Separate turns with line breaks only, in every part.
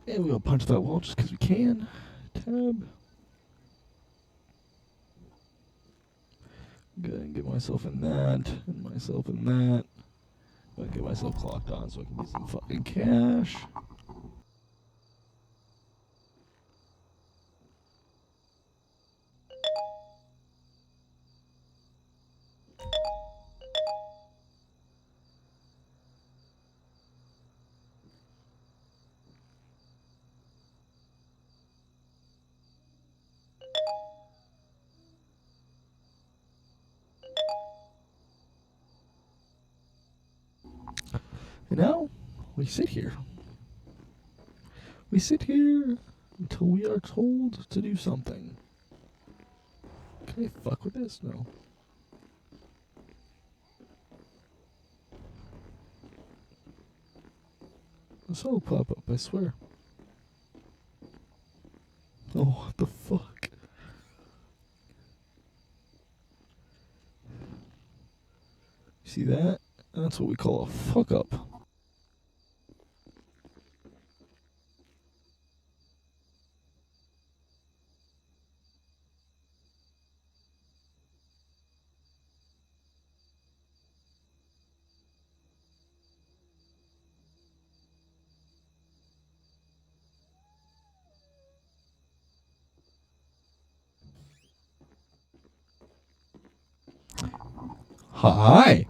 And we'll punch that wall just because we can. Tab. Go ahead and get myself in that. And myself in that. I'll get myself clocked on so I can get some fucking cash. And now, we sit here. We sit here until we are told to do something. Can I fuck with this? No. This will pop up, I swear. Oh, what the fuck? See that? That's what we call a fuck up. Hi.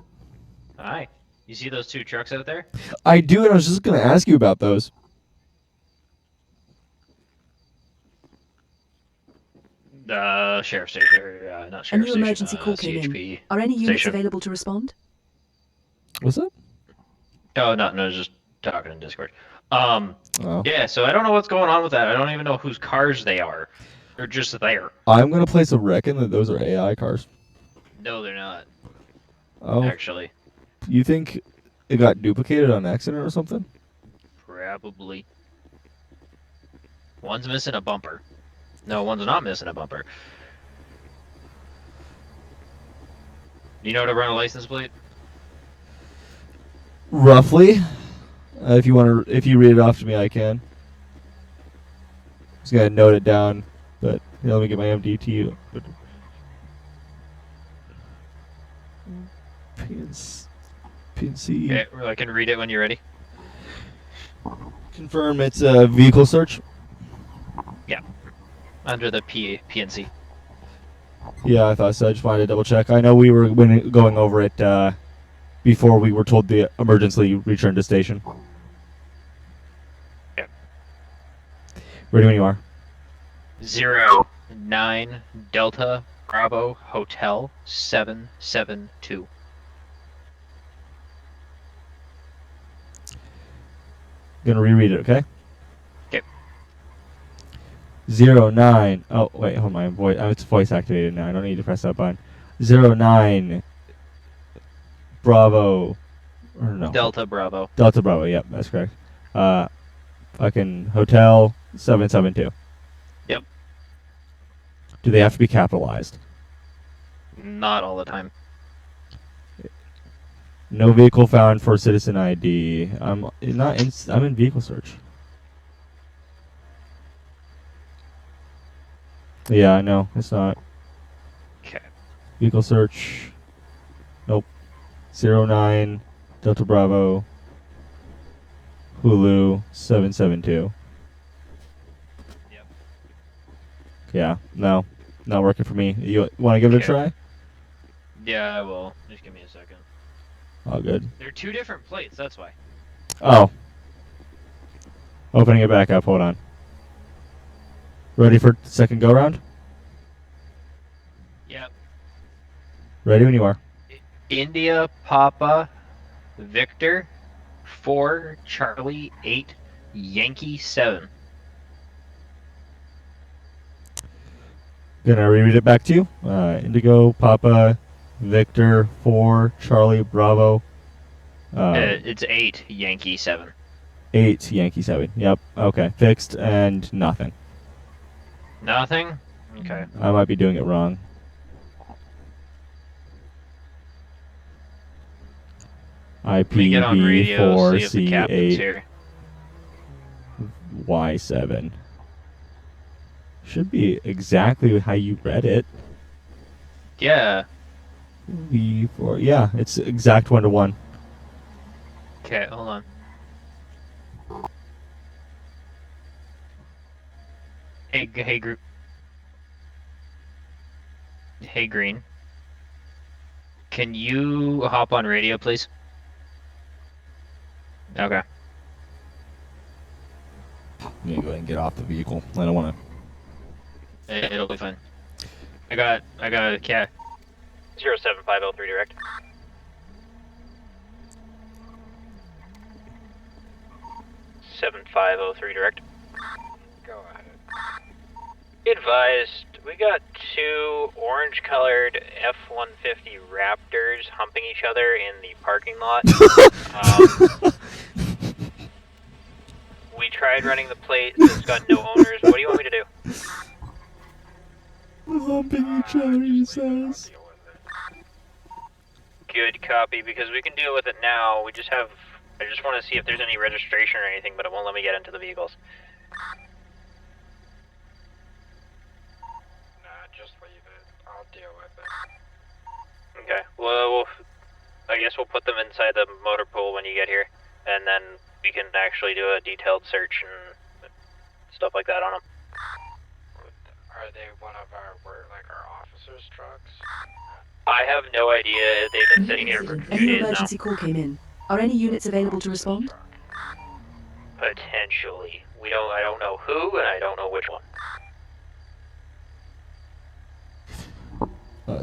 Hi. You see those two trucks out there?
I do, and I was just going to ask you about those.
Sheriff station. Not sheriff
A new
station.
emergency call came
CHP
in. Are any units
station.
available to respond?
What's up?
Oh, no, just talking in Discord.
Oh.
Yeah, so I don't know what's going on with that. I don't even know whose cars they are. They're just there.
I'm going to place a reckon that those are AI cars.
No, they're not.
Oh.
Actually.
You think it got duplicated on accident or something?
Probably. One's missing a bumper. No, one's not missing a bumper. Do you know how to run a license plate?
Roughly. If you read it off to me, I can. Just gotta note it down, but let me get my MDT. PNC.
Okay, I can read it when you're ready.
Confirm it's a vehicle search.
Yeah, under the PNC.
Yeah, I thought so. I just wanted to double check. I know we were going over it before we were told the emergency return to station.
Yeah.
Ready when you are.
09 Delta Bravo Hotel 772.
Gonna reread it, okay?
Okay.
09. Oh wait, hold on. It's voice activated now. I don't need to press that button. 09 Bravo. Or no.
Delta Bravo.
Delta Bravo. Yep, that's correct. Fucking Hotel 772.
Yep.
Do they have to be capitalized?
Not all the time.
No vehicle found for citizen ID. I'm in vehicle search. Yeah, I know. It's not.
Okay.
Vehicle search. Nope. 09 Delta Bravo Hulu 772.
Yep.
Yeah, no. Not working for me. You want to give it a try?
Yeah, I will. Just give me a second.
Oh, good.
They're two different plates, that's why.
Oh. Opening it back up. Hold on. Ready for second go round?
Yep.
Ready when you are.
India Papa Victor 4 Charlie 8 Yankee 7.
Gonna reread it back to you. Indigo Papa Victor 4 Charlie Bravo.
It's 8 Yankee 7.
8 Yankee 7. Yep. Okay. Fixed and nothing.
Nothing? Okay.
I might be doing it wrong.
Let me get on radio, see if the captain's
IPv4C8.
here.
Y7. Should be exactly how you read it.
Yeah.
V4. Yeah, it's exact 1-to-1.
Okay, hold on. Hey, group. Hey, Green. Can you hop on radio, please? Okay.
I'm gonna go ahead and get off the vehicle. I don't want to.
It'll be fine. I got a cat. 07503 direct. 7503 direct.
Go ahead.
Advised, we got 2 orange-colored F-150 Raptors humping each other in the parking lot. We tried running the plate, so it's got no owners. What do you want me to do?
Humping each other, he says.
Deal with it.
Good copy, because we can deal with it now. I just want to see if there's any registration or anything, but it won't let me get into the vehicles.
Nah, just leave it. I'll deal with it.
Okay, well, I guess we'll put them inside the motor pool when you get here, and then we can actually do a detailed search and stuff like that on them.
Are they one of our officers' trucks?
I have no idea. They've been sitting here for 2
A new
days now.
emergency call came in. Are any units available to respond?
Potentially. I don't know who, and I don't know which one.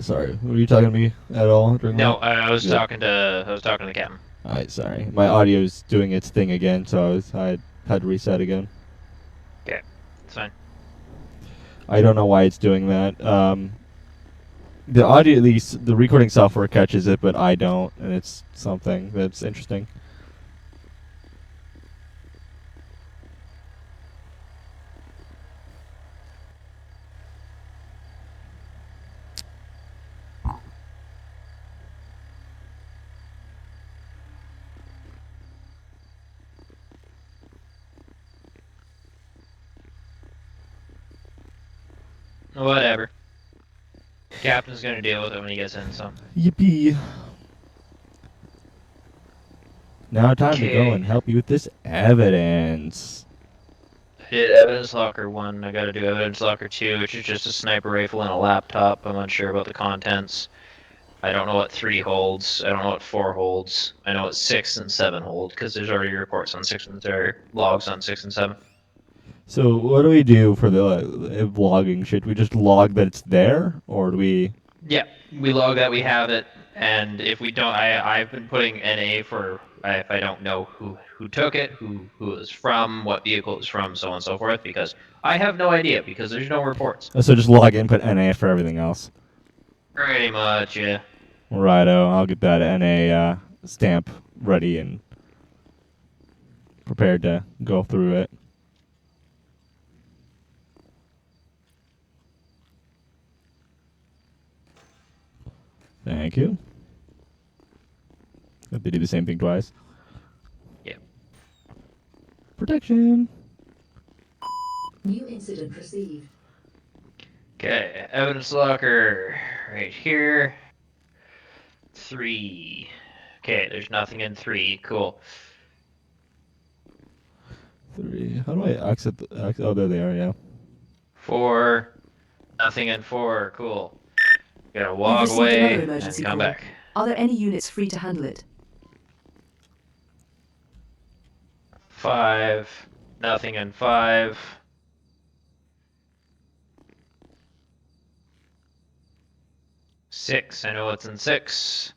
Sorry, were you talking to me at all during
No,
that?
I was
Yeah.
talking to the captain.
Alright, sorry. My audio's doing its thing again, so I had to reset again.
Okay, it's fine.
I don't know why it's doing that. The audio, the recording software catches it, but I don't, and it's something that's interesting.
Whatever. Captain's gonna deal with it when he gets in, so.
Yippee. Now time to go
Okay.
and help you with this evidence.
I did evidence locker 1, I gotta do evidence locker 2, which is just a sniper rifle and a laptop. I'm unsure about the contents. I don't know what 3 holds, I don't know what 4 holds. I know what 6 and 7 hold, because there's already reports on 6 and logs on 6 and 7.
So what do we do for the vlogging? Should we just log that it's there, or do we?
Yeah, we log that we have it, and if we don't, I've been putting NA for if I don't know who took it, who it was from, what vehicle it was from, so on and so forth, because I have no idea, because there's no reports.
So just log in, put NA for everything else.
Pretty much, yeah.
Righto, I'll get that NA stamp ready and prepared to go through it. Thank you. Hope they do the same thing twice.
Yeah.
Protection.
New incident received.
Okay, evidence locker right here. 3. Okay, there's nothing in 3. Cool.
3. How do I exit the... oh, there they are, yeah.
4. Nothing in 4. Cool. Gotta
You've
walk
received
away
another
and
emergency
come
call.
back.
Are there any units free to handle it?
5. Nothing in 5. 6. I know what's in 6.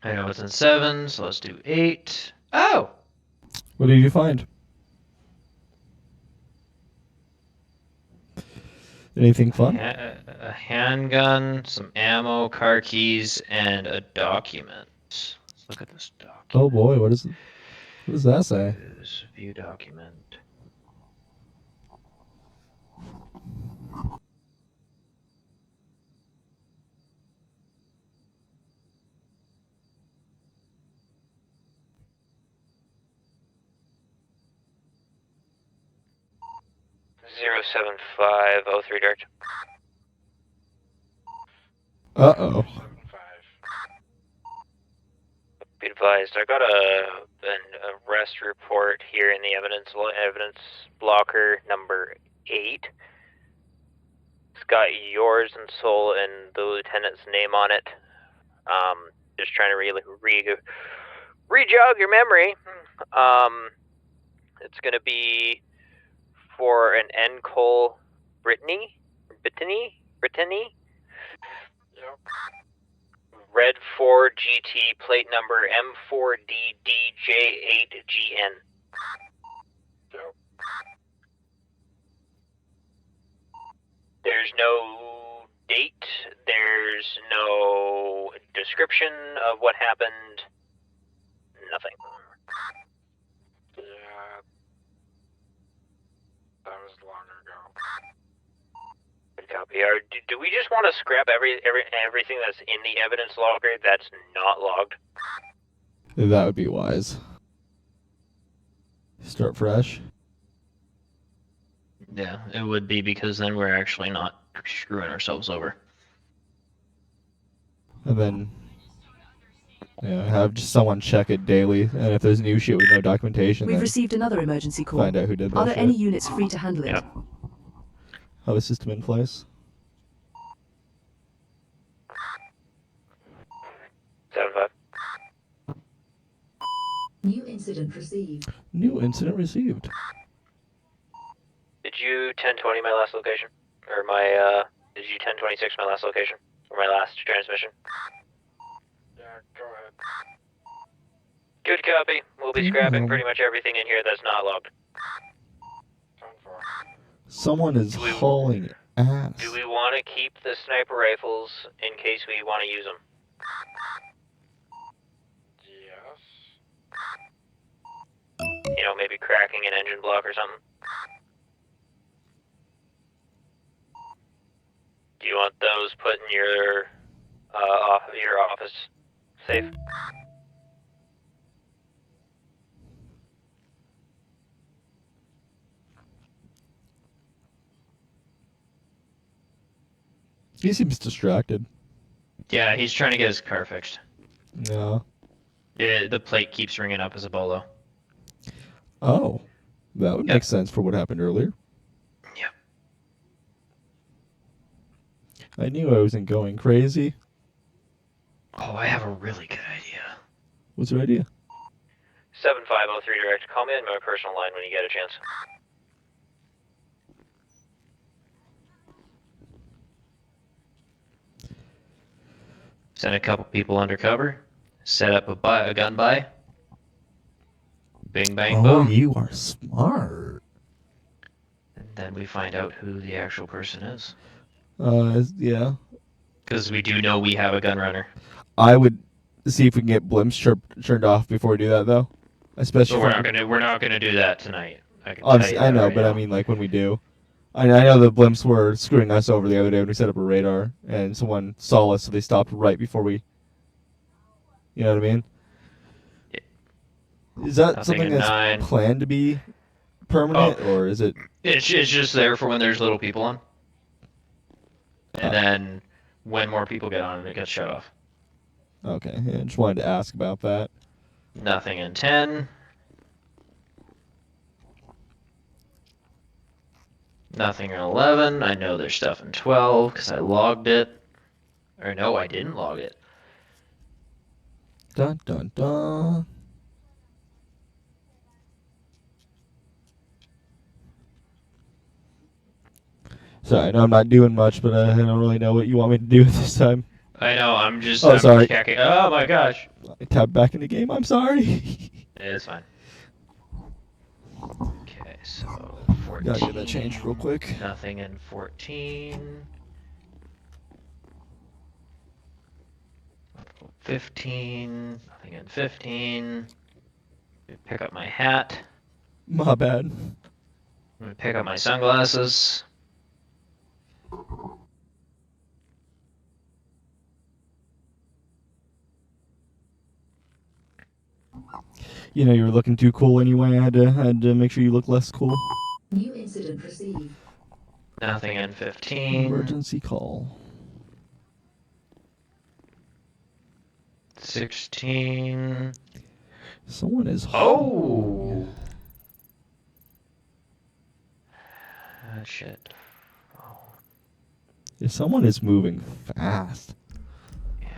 I know what's in 7, so let's do 8. Oh!
What did you find? Anything fun?
A handgun, some ammo, car keys, and a document. Let's look at this document.
Oh boy, what does that say?
View document. 7503 direct.
Uh-oh.
75.
Be advised, I got an arrest report here in the evidence blocker number 8. It's got yours and Soul and the lieutenant's name on it. Just trying to re-jog your memory. It's gonna be for an N. Cole Brittany.
Yep.
Red 4 GT, plate number M4DDJ8GN.
Yep.
There's no date, there's no description of what happened, nothing.
Yeah. That was long ago.
Good copy. Do we just want to scrap everything that's in the evidence logger that's not logged?
That would be wise. Start fresh.
Yeah, it would be, because then we're actually not screwing ourselves over.
And then have just someone check it daily. And if there's new shit with no documentation,
We've
then
received another emergency call.
find out who did that
Are there
shit.
any units free to handle it?
Yep.
Have a system in place.
7-5.
New incident received.
New incident received.
Did you 1020 my last location? Or did you 1026 my last location? Or my last transmission?
Yeah, go ahead.
Good copy. We'll be scrapping pretty much everything in here that's not logged.
10-4.
Someone is
Do we-
hauling ass.
Do we want to keep the sniper rifles in case we want to use them?
Yes.
You know, maybe cracking an engine block or something? Do you want those put in your office safe?
He seems distracted.
Yeah, he's trying to get his car fixed.
No.
Yeah, the plate keeps ringing up as a bolo.
Oh. That would
Yep.
make sense for what happened earlier.
Yep.
I knew I wasn't going crazy.
Oh, I have a really good idea.
What's your idea?
7503 direct. Call me on my personal line when you get a chance. Send a couple people undercover. Set up a gun buy. Bing bang
Oh,
boom.
you are smart.
And then we find out who the actual person is.
Yeah.
Because we do know we have a gun runner.
I would see if we can get blimps turned off before we do that, though. Especially.
So we're not gonna do that tonight. I can tell
Obviously,
you
I
that
know,
right
but
now.
I mean, like when we do. I know the blimps were screwing us over the other day when we set up a radar, and someone saw us, so they stopped right before we. You know what I mean? Is that
Nothing
something
at
that's
9.
planned to be permanent, or is it?
It's just there for when there's little people on. And then when more people get on, it gets shut off.
Okay, yeah, just wanted to ask about that.
Nothing in 10. Nothing in 11. I know there's stuff in 12 because I logged it. Or no, I didn't log it.
Dun dun dun. Sorry, I know I'm not doing much, but I don't really know what you want me to do at this time.
I know, I'm just
sorry.
checking. Oh my gosh.
I tabbed back in the game. I'm sorry.
It's fine. Okay, so 14.
Gotta get that changed real quick.
Nothing in 14. 15. Nothing in 15. Pick up my hat.
My bad.
I'm gonna pick up my sunglasses.
You know, you were looking too cool anyway. I had to make sure you look less cool.
New incident received.
Nothing in 15.
Emergency call.
16.
Someone is
Oh! Shit. Oh,
If someone is moving fast.
yeah.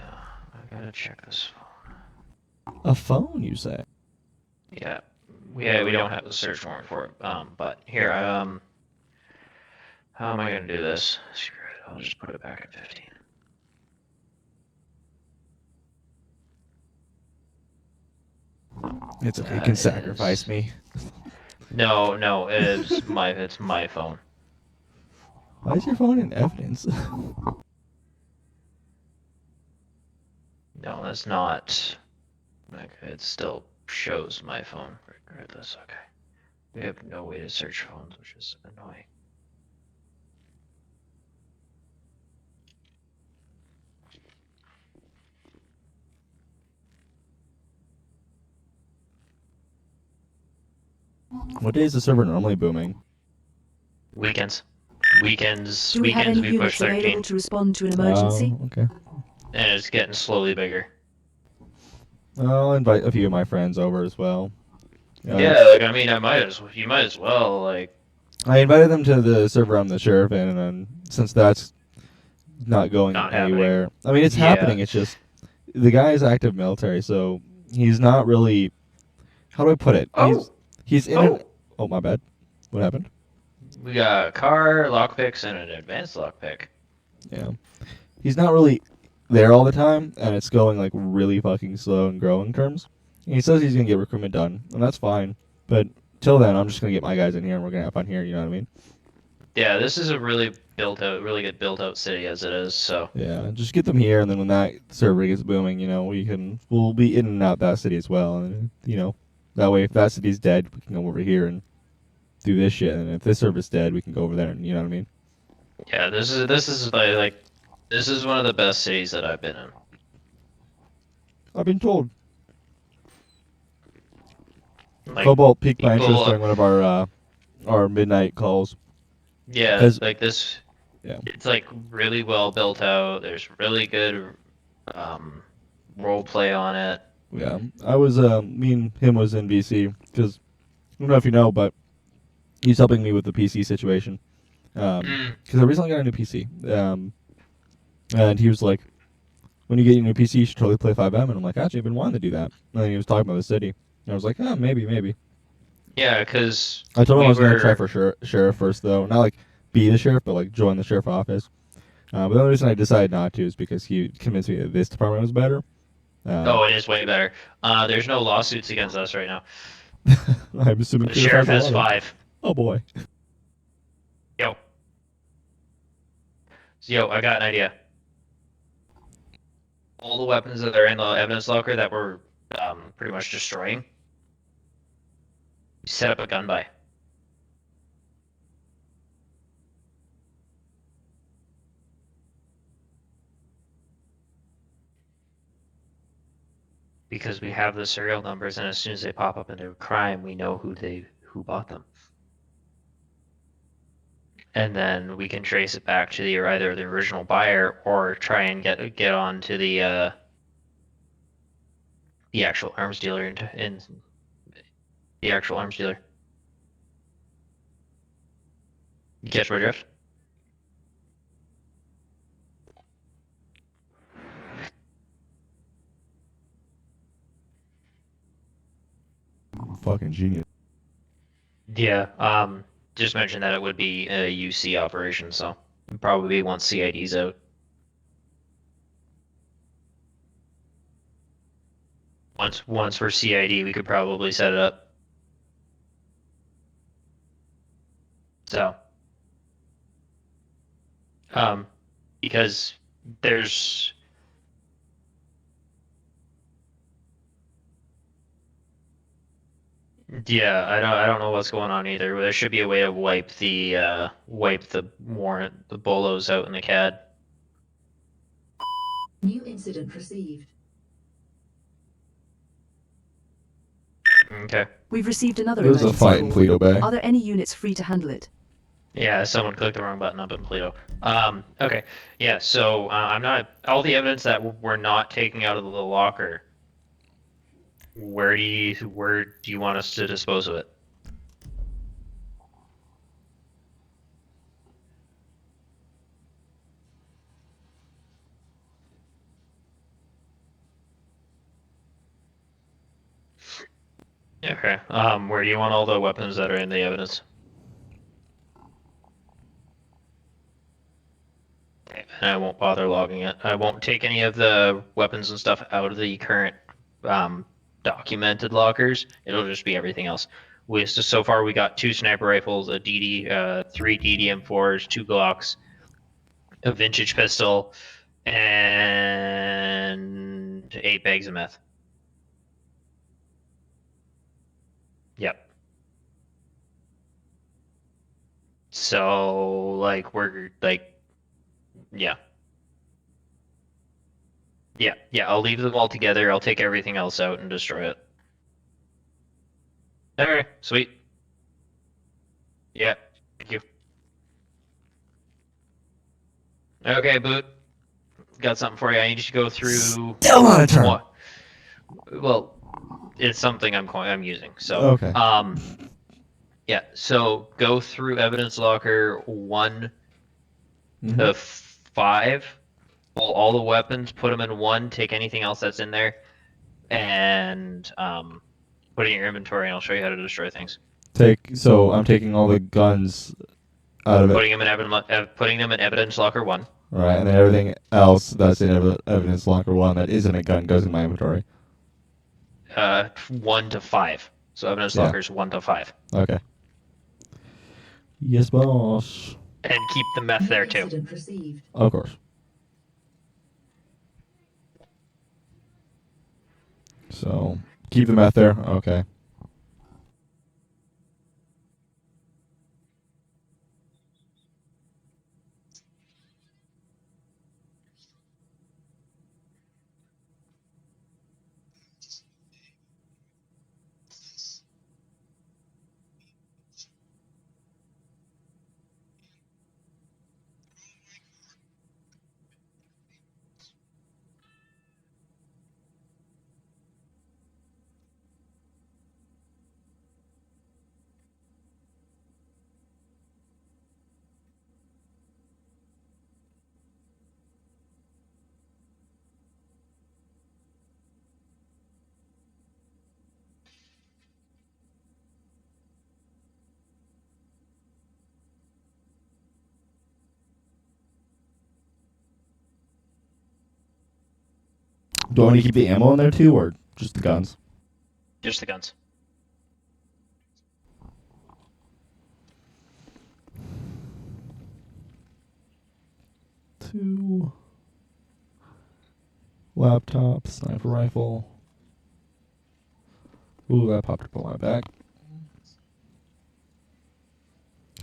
I gotta check this phone.
A phone, you say?
Yeah. We don't have the search warrant for it. But here, how am I gonna do this? Screw it. I'll just put it back at 15.
It's okay. You can sacrifice me.
No, it's my phone.
Why is your phone in evidence?
No, that's not. Like, it still shows my phone. Regardless, okay. We have no way to search phones, which is annoying.
What day is the server normally booming?
Weekends. Weekends.
Do we have
Weekends
any
we push
units
13.
available to respond to an emergency?
Oh, okay.
And it's getting slowly bigger.
I'll invite a few of my friends over as well.
Yeah, like, I mean, you might as well, like...
I invited them to the server I'm the sheriff in, and then since that's not going
Not
anywhere. I mean, it's
Yeah.
happening. It's just the guy is active military, so he's not really. How do I put it? He's in.
Oh.
Oh, my bad. What happened?
We got a car, lockpicks, and an advanced lockpick.
Yeah, he's not really there all the time, and it's going like really fucking slow in growing terms. And he says he's gonna get recruitment done, and that's fine. But till then, I'm just gonna get my guys in here, and we're gonna have fun here. You know what I mean?
Yeah, this is a really good built out city as it is, so...
Yeah, just get them here, and then when that server gets booming, you know, we'll be in and out that city as well, and you know, that way if that city's dead, we can go over here and do this shit, and if this server's dead, we can go over there, and you know what I mean?
Yeah, this is this is one of the best cities that I've been in.
I've been told.
Like,
Cobalt piqued my
people-
interest during one of our midnight calls.
Yeah,
'Cause-
like this.
Yeah.
It's like really well built out. There's really good role play on it.
Yeah, I was me and him was in BC because I don't know if you know, but he's helping me with the PC situation. Because I recently got a new PC, and he was like, "When you get your new PC, you should totally play 5M." And I'm like, "Actually, I've been wanting to do that." And then he was talking about the city, and I was like, "Oh, maybe."
Yeah, because
I told him I was gonna try
were-
for sheriff first, though, not like be the sheriff, but like join the sheriff office. But the only reason I decided not to is because he convinced me that this department was better.
Oh, it is way better. There's no lawsuits against us right now.
I'm assuming
The sheriff has
a lot of-
5.
Oh boy.
Yo, I got an idea. All the weapons that are in the evidence locker that we're pretty much destroying, set up a gun by. Because we have the serial numbers, and as soon as they pop up into a crime, we know who bought them. And then we can trace it back to either the original buyer or try and get on to the actual arms dealer in the actual arms dealer. You catch my drift?
Fucking genius.
Yeah. Just mentioned that it would be a UC operation, so probably once CID's out. Once we're CID, we could probably set it up. So, because there's yeah, I don't know what's going on either. There should be a way to wipe the warrant, the bolos out in the CAD.
New incident received.
We've received another
There's a
emergency
fight in
call.
Paleto Bay.
Are there any units free to handle it?
Yeah, someone clicked the wrong button up in Pluto. Okay. Yeah, so I'm not all the evidence that we're not taking out of the locker. Where do you want us to dispose of it? Okay. Where do you want all the weapons that are in the evidence? Okay, and I won't bother logging it. I won't take any of the weapons and stuff out of the current um, documented lockers. It'll just be everything else. So far we got 2 sniper rifles, a DD, 3 DDM4s, 2 Glocks, a vintage pistol, and 8 bags of meth. Yep. So like we're like, yeah. Yeah, I'll leave them all together. I'll take everything else out and destroy it. Alright, sweet. Yeah, thank you. Okay, Boot. Got something for you. I need you to go through.
Still not a turn.
What? Well, it's something I'm using. So,
Okay.
Yeah. So go through evidence locker 1 to 5. Pull all the weapons, put them in 1. Take anything else that's in there, and put it in your inventory. And I'll show you how to destroy things.
So I'm taking all the guns out of it.
Putting them in evidence locker 1.
Right, and then everything else that's in evidence locker 1 that isn't a gun goes in my inventory.
1 to 5. So evidence
Yeah.
lockers 1 to 5.
Okay. Yes, boss.
And keep the meth there too.
Incident received.
Of course. So keep the meth there. Okay. Do I want to keep the ammo in there too, or just the guns?
Just the guns.
Two. Laptop, sniper rifle. Ooh, that popped up on my back.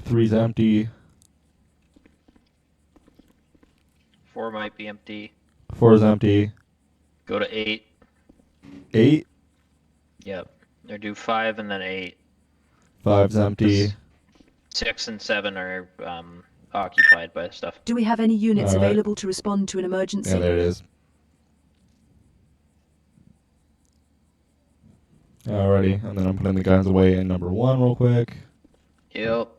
3's empty.
4 might be empty.
4's empty.
Go to 8.
8.
Yep. Or do 5 and then 8.
5's empty.
6 and 7 are occupied by stuff.
Do we have any units
All right.
available to respond to an emergency?
Yeah, there it is. Alrighty, and then I'm putting the guns away in number 1 real quick.
Yep.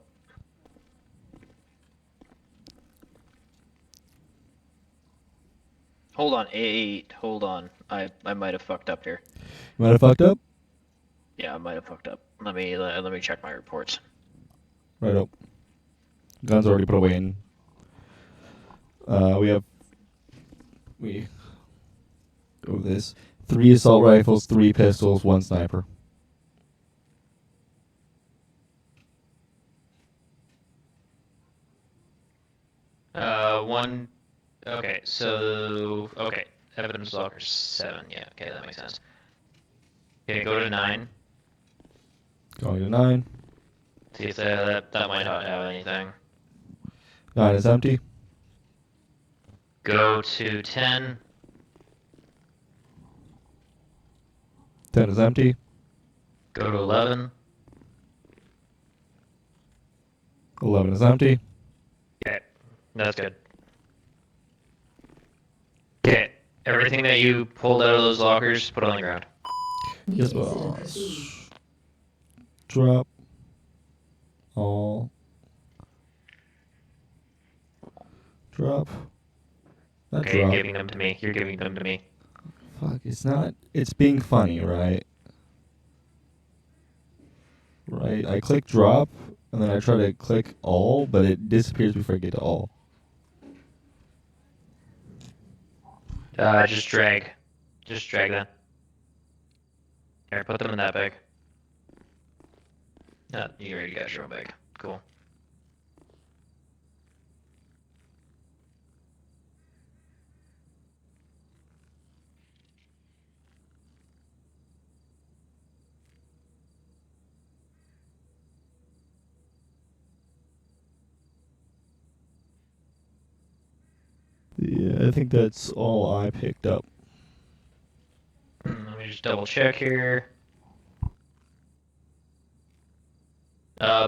Hold on, 8. Hold on. I might have fucked up here.
You might have fucked up?
Yeah, I might have fucked up. Let me check my reports.
Right up. Guns already put away in. We go with this. 3 assault rifles, 3 pistols, 1 sniper.
One. Okay, so evidence locker 7. Yeah, okay, that makes sense. Okay, go to 9.
Going to 9.
See if that might not have anything.
9 is empty.
Go to 10.
10 is empty.
Go to 11.
11 is empty.
Okay, that's good. Okay, everything that you pulled out of those lockers, put on the ground.
New
Yes,
incident
boss.
received.
Drop. All. Drop. Not
Okay, you're
drop.
giving them to me. You're giving them to me.
Fuck, it's not. It's being funny, right? Right. I click drop, and then I try to click all, but it disappears before I get to all.
Just drag. Just drag that. Here, put them in that bag. No, you already got your own bag. Cool.
Yeah, I think that's all I picked up.
Let me just double check here.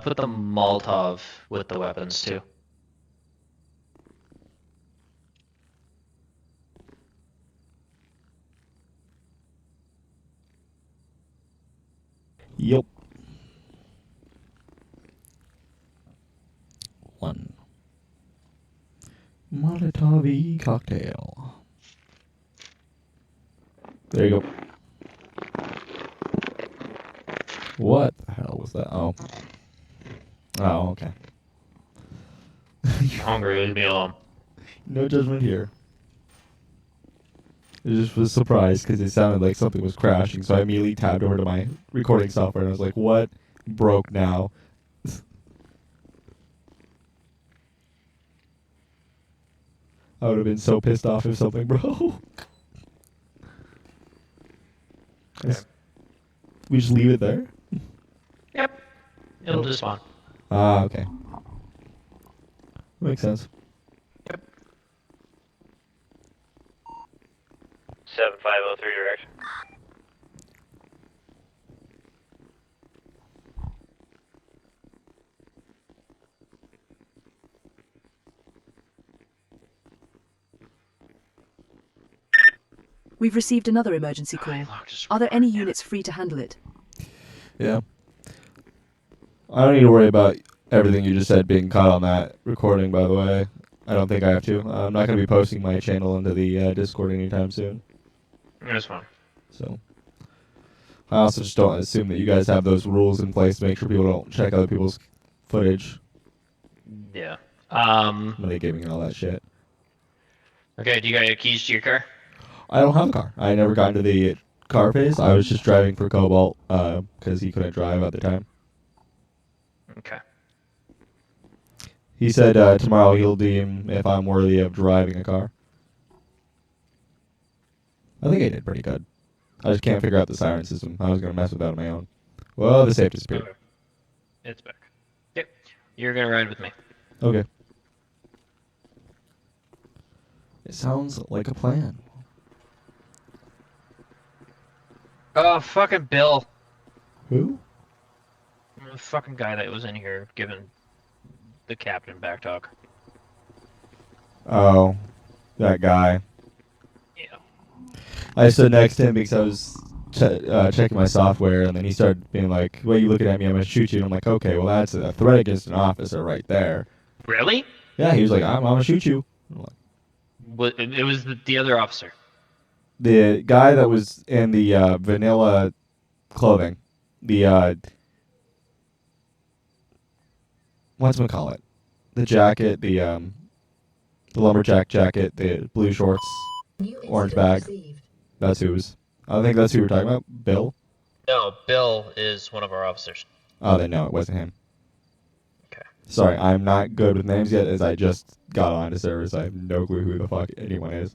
Put the Molotov with the weapons too.
Yup. 1. Molotov cocktail. There you go. What the hell was that? Oh. Oh, okay.
I'm hungry, leave me alone.
No judgment here. I just was surprised because it sounded like something was crashing, so I immediately tabbed over to my recording software and I was like, what broke now? I would have been so pissed off if something broke.
Okay.
We just leave it there?
Yep. It'll just spawn.
Ah, okay. Makes sense.
7503 direction.
We've received another emergency call. Are there any units free to handle it?
Yeah. I don't need to worry about everything you just said being caught on that recording, by the way. I don't think I have to. I'm not going to be posting my channel into the Discord anytime soon.
That's fine.
So I also just don't assume that you guys have those rules in place to make sure people don't check other people's footage,
Yeah.
metagaming and all that shit.
Okay, do you got your keys to your car?
I don't have a car. I never got into the car phase. I was just driving for Cobalt because he couldn't drive at the time.
Okay.
He said tomorrow he'll deem if I'm worthy of driving a car. I think I did pretty good. I just can't figure out the siren system. I was going to mess with that on my own. Well, the safe disappeared.
Okay. It's back. Yep. You're gonna ride with me.
Okay. It sounds like a plan.
Oh, fucking Bill.
Who?
The fucking guy that was in here giving the captain back talk.
Oh, that guy.
Yeah.
I stood next to him because I was checking my software, and then he started being like, "Why are you looking at me? I'm gonna shoot you." And I'm like, "Okay, well that's a threat against an officer right there."
Really?
Yeah, he was like, "I'm gonna shoot you." I'm like,
It was the other officer.
the guy that was in the vanilla clothing, the whatchamacallit, the jacket, the lumberjack jacket, the blue shorts,
New
orange
incident
bag.
received.
That's who's. I think that's who we're talking about. Bill.
No, Bill is one of our officers.
Oh, then no, it wasn't him.
Okay.
Sorry, I'm not good with names yet, as I just got onto service. I have no clue who the fuck anyone is.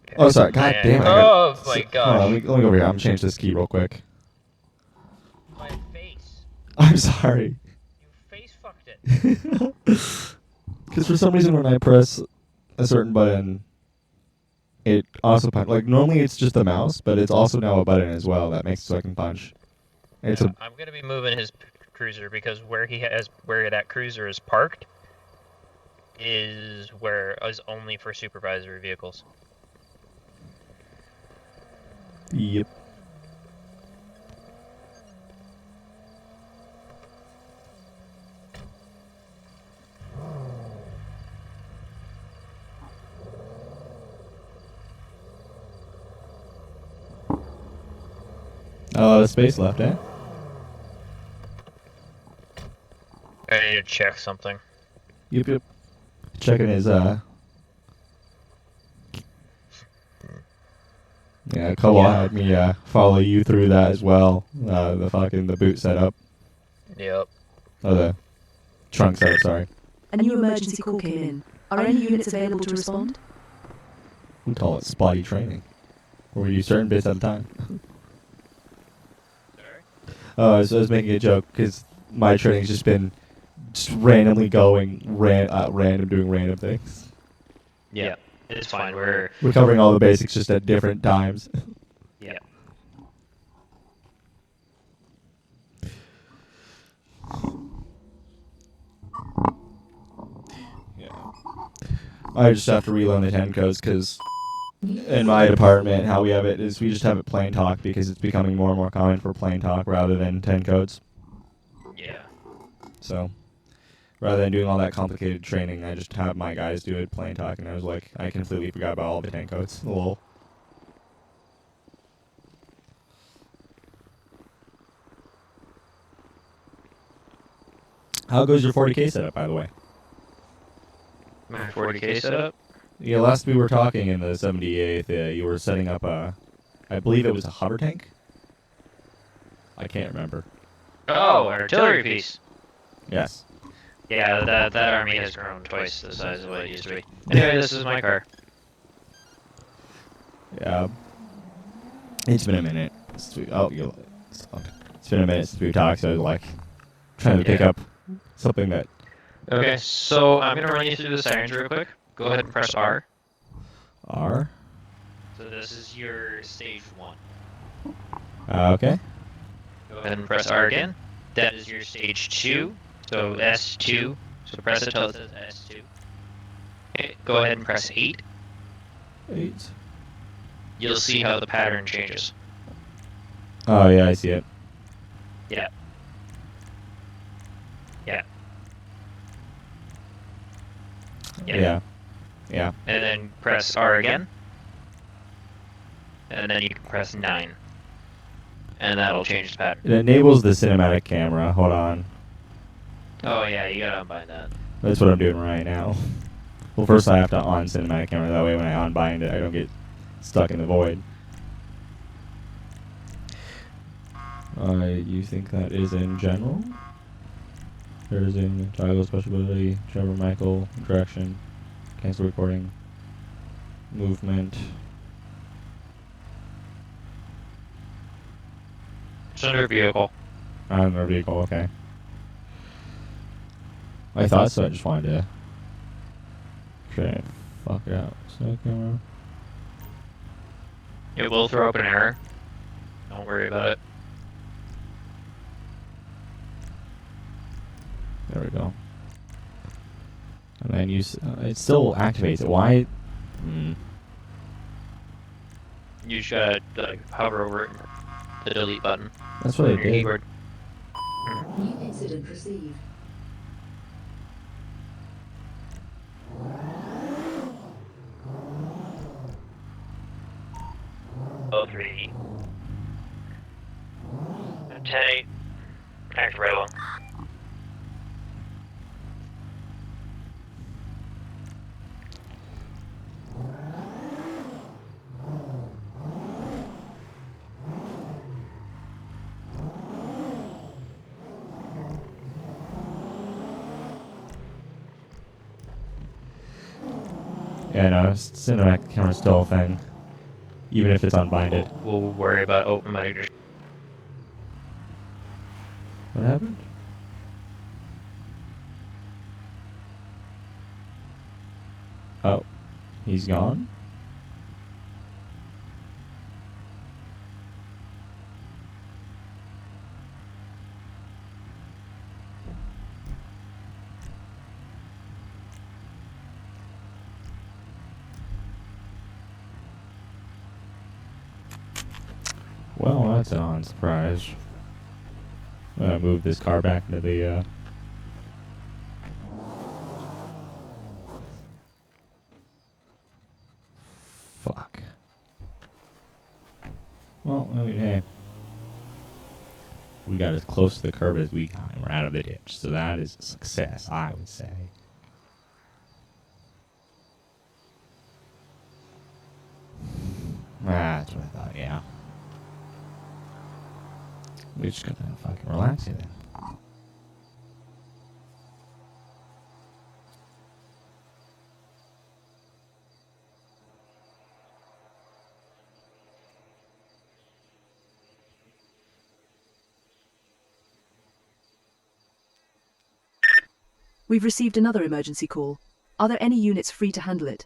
Okay.
Oh, sorry. God damn it.
Oh my
Hold on,
gosh.
let me go over here. I'm gonna change this key real quick.
My face.
I'm sorry.
You face fucked it.
Because for some reason when I press a certain button, it also punch. Like normally it's just the mouse, but it's also now a button as well that makes it so I can punch. It's
I'm gonna be moving his cruiser, because where that cruiser is parked is only for supervisory vehicles.
Yep. A lot of space left, eh?
I need to check something.
Yep. Checking his, Yeah, Cobalt had me, follow you through that as well. The boot setup.
Yep.
Oh, the trunk setup, sorry.
A new emergency call came in. Are any units available to respond?
We call it spotty training. Where we do certain bits at a time. Oh, I was making a joke, because my training's just been randomly going, doing random things.
Yeah. It's fine. We're
covering all the basics just at different times.
Yeah.
I just have to relearn the 10 codes because in my department, how we have it is we just have it plain talk because it's becoming more and more common for plain talk rather than 10 codes.
Yeah.
So rather than doing all that complicated training, I just have my guys do it plain talk, and I was like, I completely forgot about all the 10 codes. Lol. How goes your 40K setup, by the way?
My 40K setup?
Yeah, last we were talking in the 78th, you were setting up I believe it was a hover tank? I can't remember.
Oh, artillery piece.
Yes.
Yeah, that army has grown twice the size of what it used to be. Anyway, this is my car.
Yeah. It's been a minute. It's been a minute since we talked, so I was like trying to pick up something that...
Okay, so I'm going to run you through the sirens real quick. Go ahead and press R.
R?
So this is your stage 1.
Okay.
Go ahead and press R again. That is your stage 2. So S2. So press it till it says S2. Okay, go ahead and press 8.
8.
You'll see how the pattern changes.
Oh, yeah, I see it.
Yeah. Yeah.
Yeah. Yeah.
And then press R again. And then you can press 9. And that'll change the pattern.
It enables the cinematic camera. Hold on.
Oh yeah, you gotta unbind that.
That's what I'm doing right now. Well, first I have to on cinematic camera. That way when I unbind it, I don't get stuck in the void. You think that is in general? There is in toggle special ability, Trevor Michael, direction, cancel recording, movement.
It's under vehicle.
On our vehicle, okay. I thought so, I just wanted to try and fuck it out. So camera.
It will throw up an error. Don't worry about it.
There we go. And then it still activates it. Why?
You just gotta like, hover over it, the delete button.
That's what I
on your
did.
keyboard.
New incident received.
Oh, 3. 10-8. Act right along.
Yeah, no, cinematic camera's still a thing. Even if it's unbinded.
We'll worry about open monitor.
What happened? Oh. He's gone? Well, that's an odd surprise. I'm gonna move this car back into the, Fuck. Well, I mean, hey. We got as close to the curb as we got, and we're out of the ditch. So that is a success, I would say. That's what I thought, yeah. We're just gonna fucking relax here then.
We've received another emergency call. Are there any units free to handle it?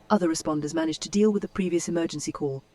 Other responders managed to deal with the previous emergency call.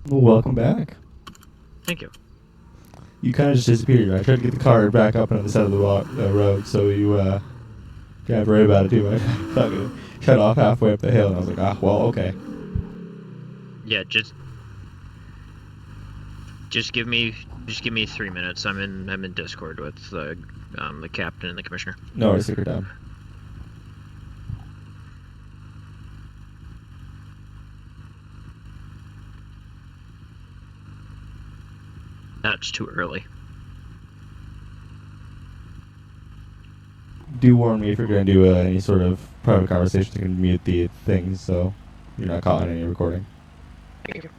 Well, welcome back.
Thank you.
You kind of just disappeared. I tried to get the car back up on the side of the road, so you didn't have to worry about it too much. Fucking shut off halfway up the hill, and I was like, ah, well, okay.
Yeah, just give me 3 minutes. I'm in Discord with the captain and the commissioner.
No worries, take your time.
That's too early.
Do warn me if you're going to do any sort of private conversation. You can mute the things so you're not caught in any recording.
Thank you.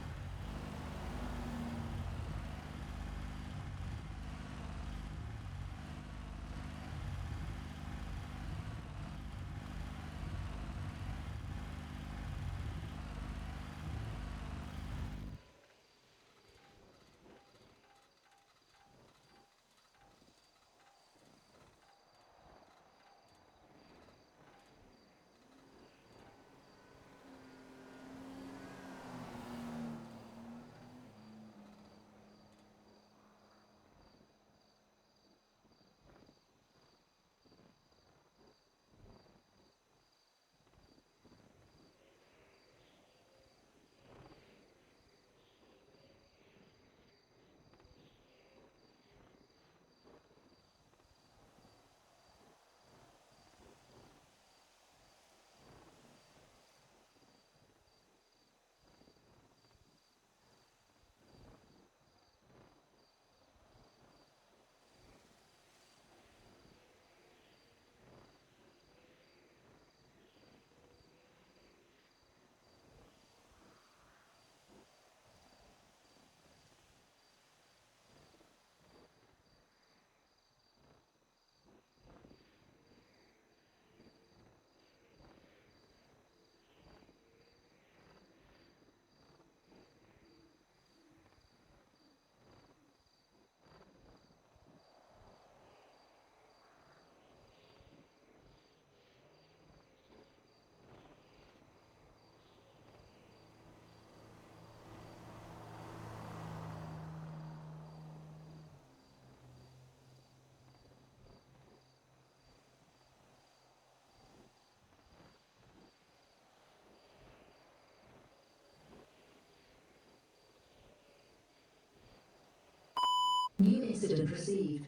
incident received.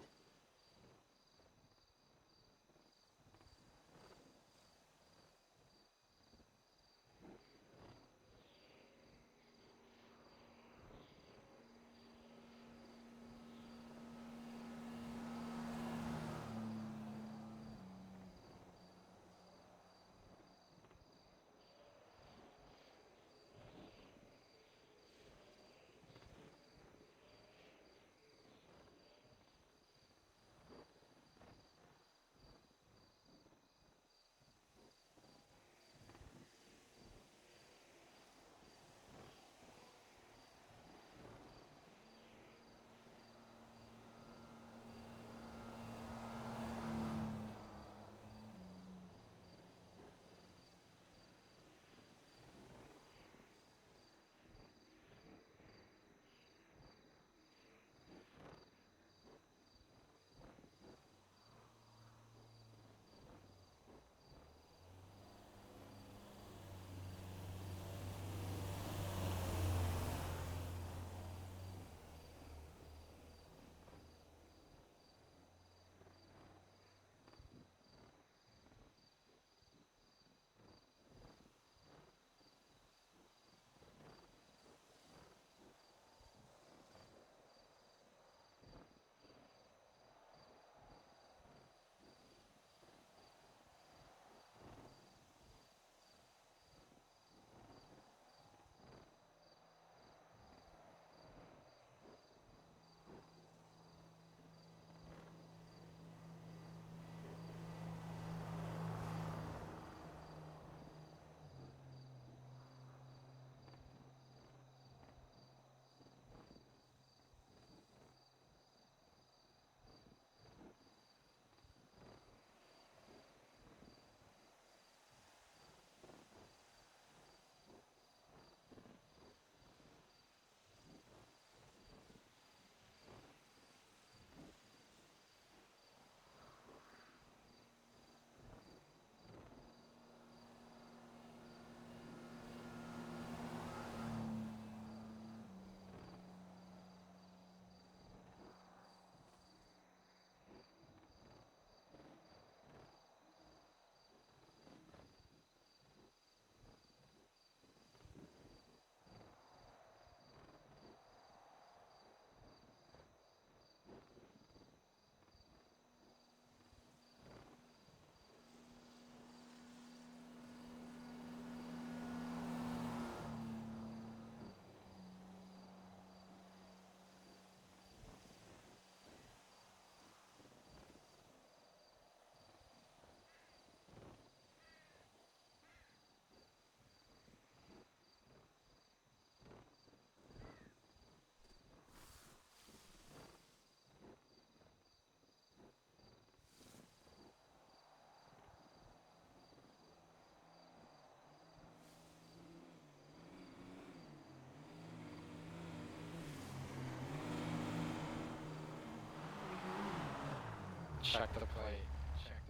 Check the plate. Check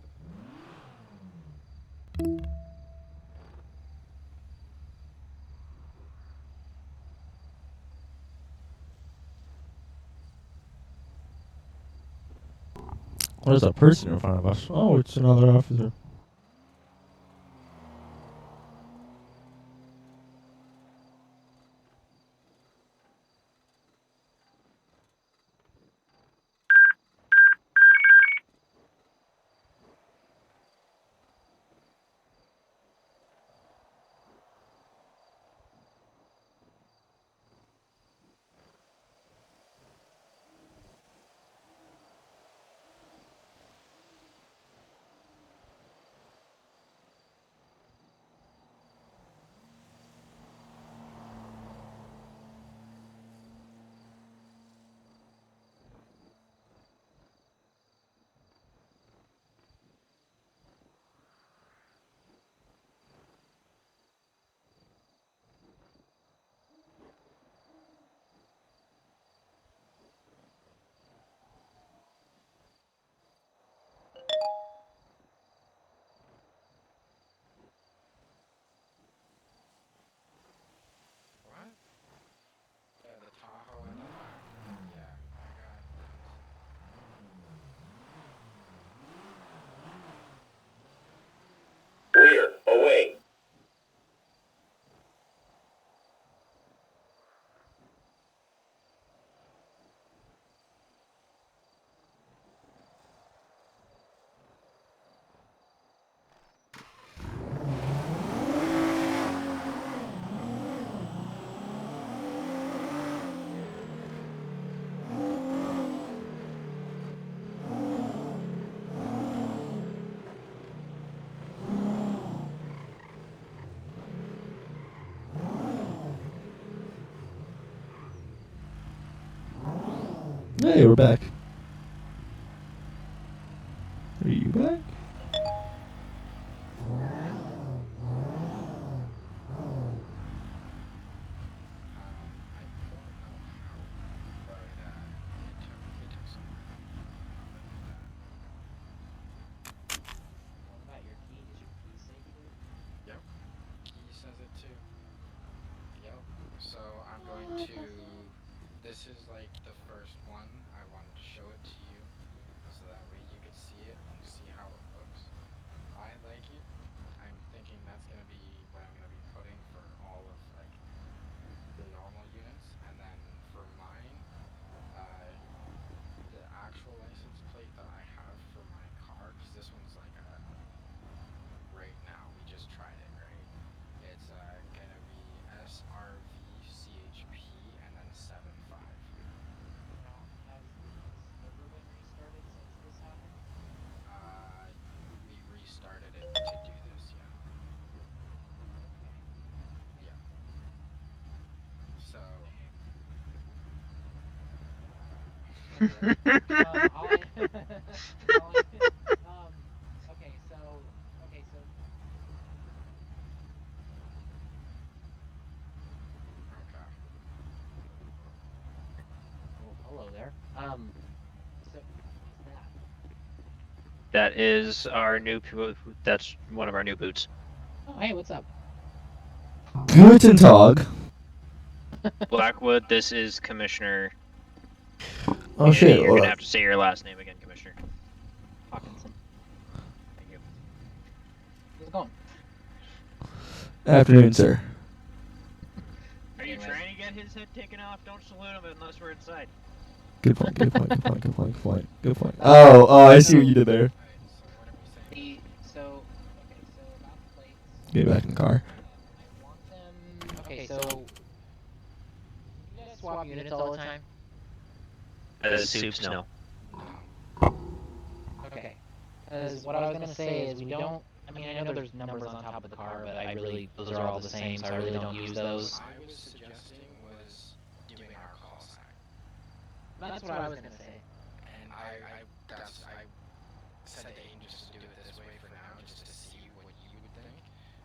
the
There's a person in front of us. Oh, it's another officer. Hey, we're back. Are you back?
I don't know how, but it took some work.
What about your key? Does your key say clear?
Yep, key says it too. Yep. So I'm going to. This is like the first one. I wanted to show it to you, so that way you could see it and see how it looks. I like it. I'm thinking that's gonna be what I'm gonna be putting for all of like the normal units, and then for mine, uh, the actual license plate that I have for my car, because this one's like a right now. We just tried it, right? It's gonna be SRVCHP and then 75.
Now, has the server been restarted since this happened?
We restarted it to do this, yeah.
Okay.
Yeah. So.
Anyway, all I, all I, okay, so,
Okay.
oh, hello there. So, what's that?
That is our new. That's one of our new boots.
Oh, hey, what's up?
Guten Tag.
Blackwood. This is Commissioner.
Oh shit.
You're gonna have to say your last name again, Commissioner.
Hawkinson.
Thank you.
How's it going?
Afternoon, sir.
Are you
Anyways.
trying to get his head taken off? Don't salute him unless we're inside.
Good point. Good point. Good point. Good point. Good point. Good point. Oh, I see what you did there.
Alright, so what are we saying?
Okay, so about the plates.
Get back in the car.
I want them. Okay, so you guys swap units all the time.
The soups, no.
No.
Okay. Because what I was gonna say is we don't. I mean, I know there's numbers on top of the car, but I really those are all the same, so I really don't use those.
What I was suggesting was doing our call sign.
That's what I was gonna say.
And I said to Aiden just to do it this way for now, just to see what you would think.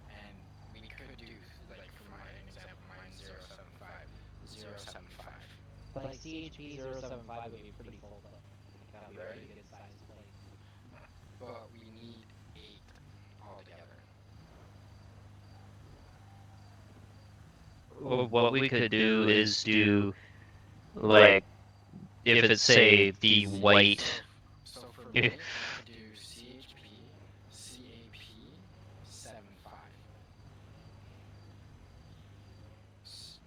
And we could do, like, for my example, mine's 075, 075.
But like CHP 075 would be pretty full though. Like that would be a pretty good size plate.
But we need 8 altogether.
Well, what we could do is do, like, if it's, say, the white.
So for me, we could do CHP, CAP, 75.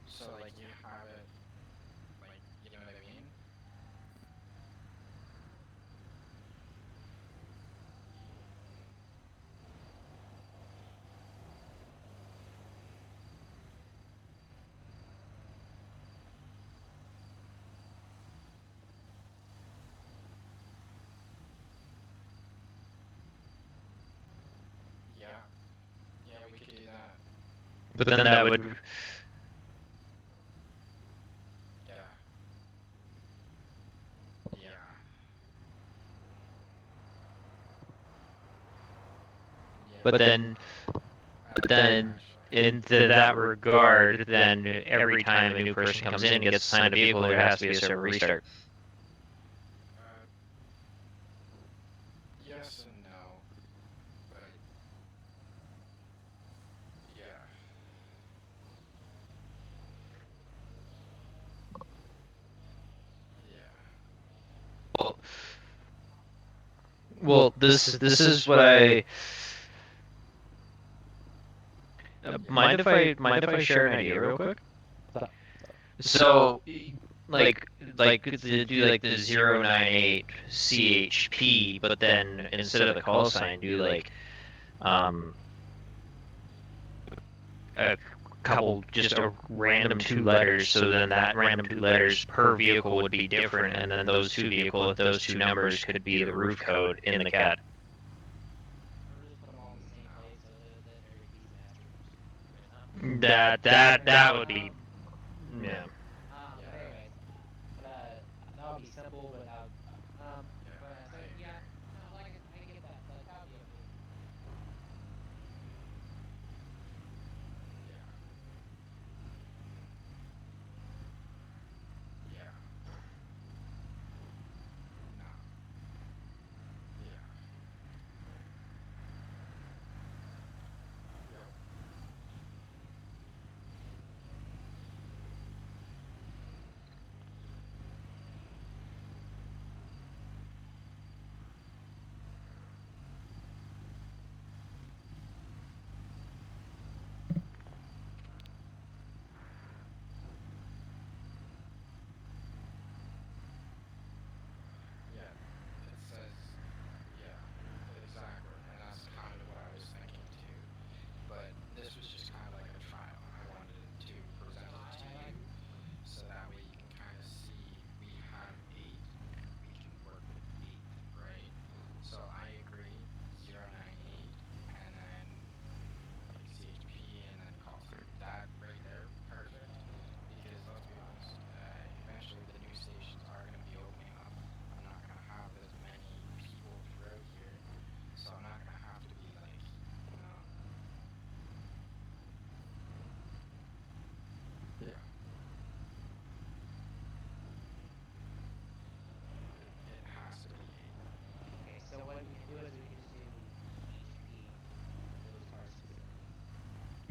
So like you have it, like, you know what I mean? Yeah. Yeah, we could do that.
But then that would.
Yeah. Yeah.
But then, into that regard, then every time a new person comes in and gets assigned a vehicle, there has to be a server restart.
Yes and no, but yeah. Yeah.
Well, this is what I. Mind if I share an idea real quick? So, like to do like the 098 CHP, but then instead of the call sign, do like a couple, just a random 2 letters. So then that random 2 letters per vehicle would be different, and then those 2 numbers could be the roof code in the CAD.
Or just put them all in the same place so that every piece matches.
That would be, yeah.
But anyways, that would be simple.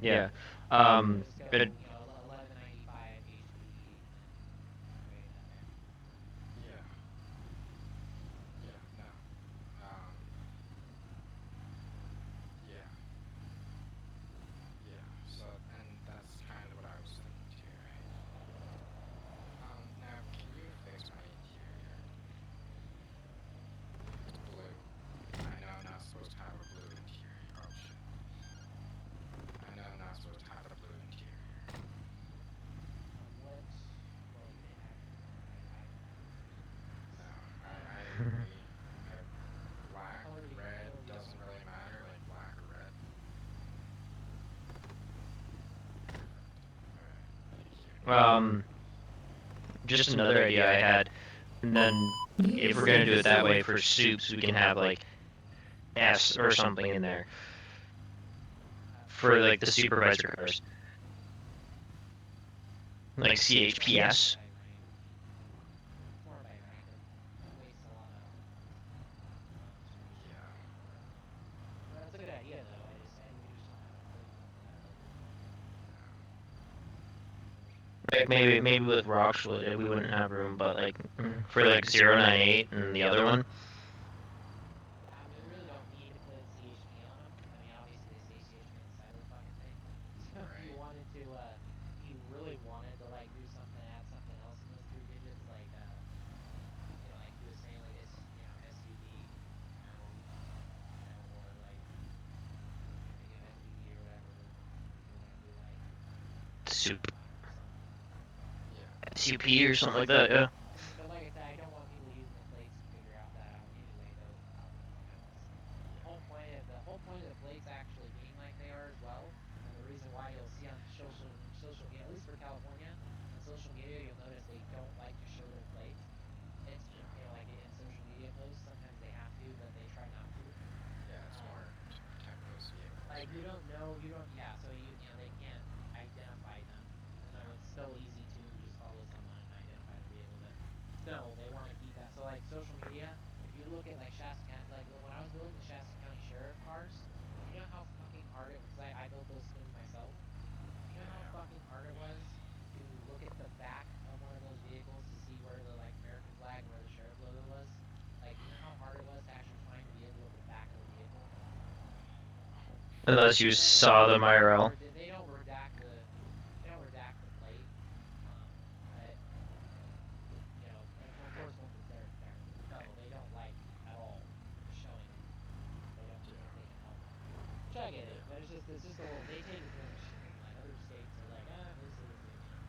Yeah.
Just go,
But
1195 HP.
Yeah. Yeah. No. Um. Yeah. Yeah. So, and that's kind of what I was thinking too, right? Now, can you fix my interior? It's blue. I know I'm not supposed to have a blue interior. Oh shit. I know I'm not supposed to have a blue interior.
Well, they have.
No, I agree. Black,
What
red,
color you
doesn't
going?
really matter, like black or red. Perfect. Alright, thank you.
just another idea I had. And then if we're gonna do it that way for soups, we can have like S or something in there for like the supervisor cars, like CHPS.
More by rank. It wastes a lot of.
Yeah.
Well, that's a good idea, though. I think we just don't have a plate for that.
Like maybe with Rockwood we wouldn't have room, but like for like 098 and the other one.
I mean, we really don't need to put CHP on them. I mean, obviously they say CHP on the side of the fucking thing. So if you
Right.
wanted to, if you really wanted to like do something, add something else in those 3 digits, like like he was saying, like SUD, or like SUD or whatever. If you want to do like
Soup
something.
Yeah.
SUP or something like that. Yeah.
But like I said, I don't want people using the plates to figure out that out anyway, though.
Yeah.
The whole point of the plates actually being like they are as well, and the reason why you'll see on social media, at least for California, on social media, you'll notice they don't like to show their plates. It's like in social media posts, sometimes they have to, but they try not to.
Yeah, it's more to protect those vehicles,
Like
right?
yeah. So they can't identify them, even though it's so easy to just follow someone and identify the vehicle. But still, they want to keep that. So like social media, if you look at like Shasta County, like when I was building the Shasta County Sheriff cars, you know how fucking hard it was. Because I built those things myself. You know
Yeah,
how
yeah.
fucking hard it was to look at the back of one of those vehicles to see where the like American flag and where the sheriff logo was. Like, you know how hard it was to actually find the vehicle at the back of the vehicle.
Unless you saw the IRL.
They don't redact the plate, but of course once it's there, it's there. No, they don't like at all showing. They don't
Yeah.
if they can help it. Which I get it, but it's just a little. They take it to an extreme. Like other states are like, this is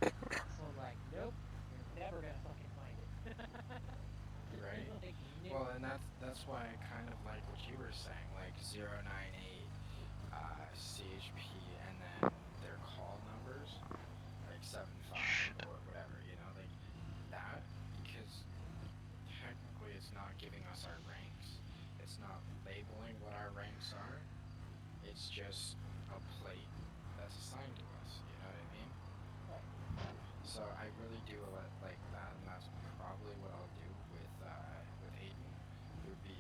This one's like, nope, you're never gonna fucking find it.
Right.
Like,
Well, and that's why I kind of like what you were saying, like 098 CHP, and then their call numbers, like 75 or whatever, like that, because technically it's not giving us our ranks. It's not labeling what our ranks are. It's just a plate that's assigned to us. You know what I mean? So I really do like that, and that's probably what I'll do with Hayden. Would be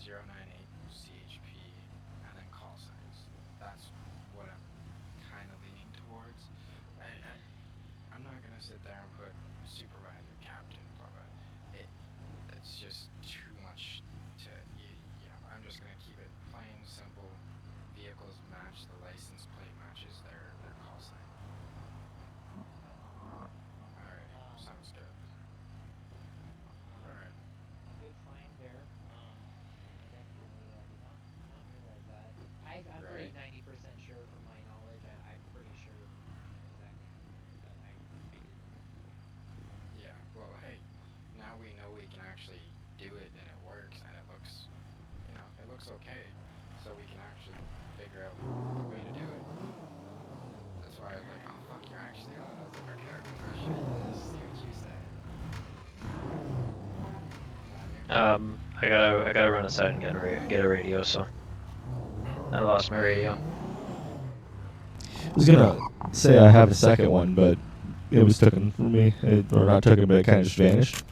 098 CHP and then call signs. That's what I'm kind of leaning towards. I'm not gonna sit there and put supervisor, captain, blah blah. It's just too much to I'm just gonna keep it plain simple. Vehicles match the license plate matches their call sign. Alright, sounds good. Alright.
good find there. I definitely did not realize that. I'm pretty
Right?
90% sure from my knowledge. I'm pretty sure exactly how to do it, but I didn't.
Yeah, well, hey, now we know we can actually do it and it works and it looks okay. So we can actually figure out the way to do it. That's why I was like, oh fuck, you're actually on. I was like, okay, oh shit, let's see what you say.
I gotta run aside and get a radio. So I lost my radio.
I was gonna say I have a second one, but it was taken from me, or not taken, but it kind of just vanished.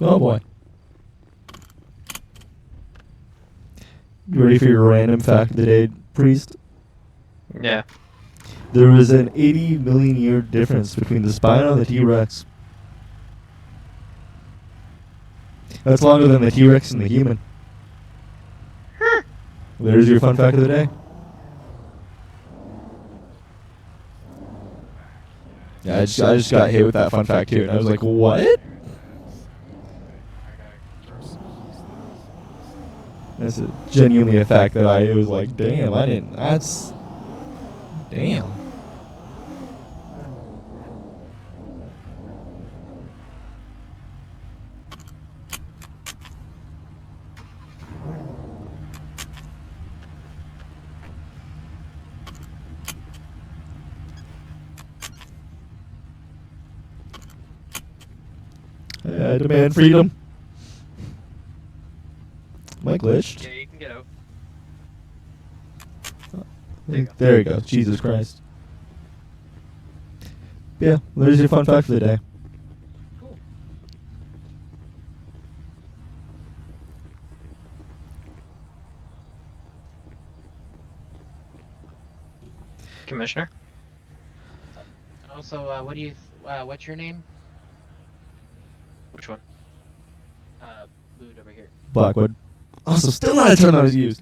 Oh boy. You ready for your random fact of the day, Priest?
Yeah.
There is an 80 million year difference between the spine on the T-Rex. That's longer than the T-Rex and the human. There's your fun fact of the day. Yeah, I just got hit with that fun fact too, and I was like, what?
I gotta throw some keys to this.
That's genuinely a fact that it was like, damn, I didn't, that's, damn. I demand freedom. Am I glitched?
Yeah, you can get out.
There you go. Jesus Christ. Yeah, there's your fun fact for the day.
Cool.
Commissioner?
Also, what do you? What's your name?
Which one?
Boot over here.
Blackwood. Also, still not a term that was used.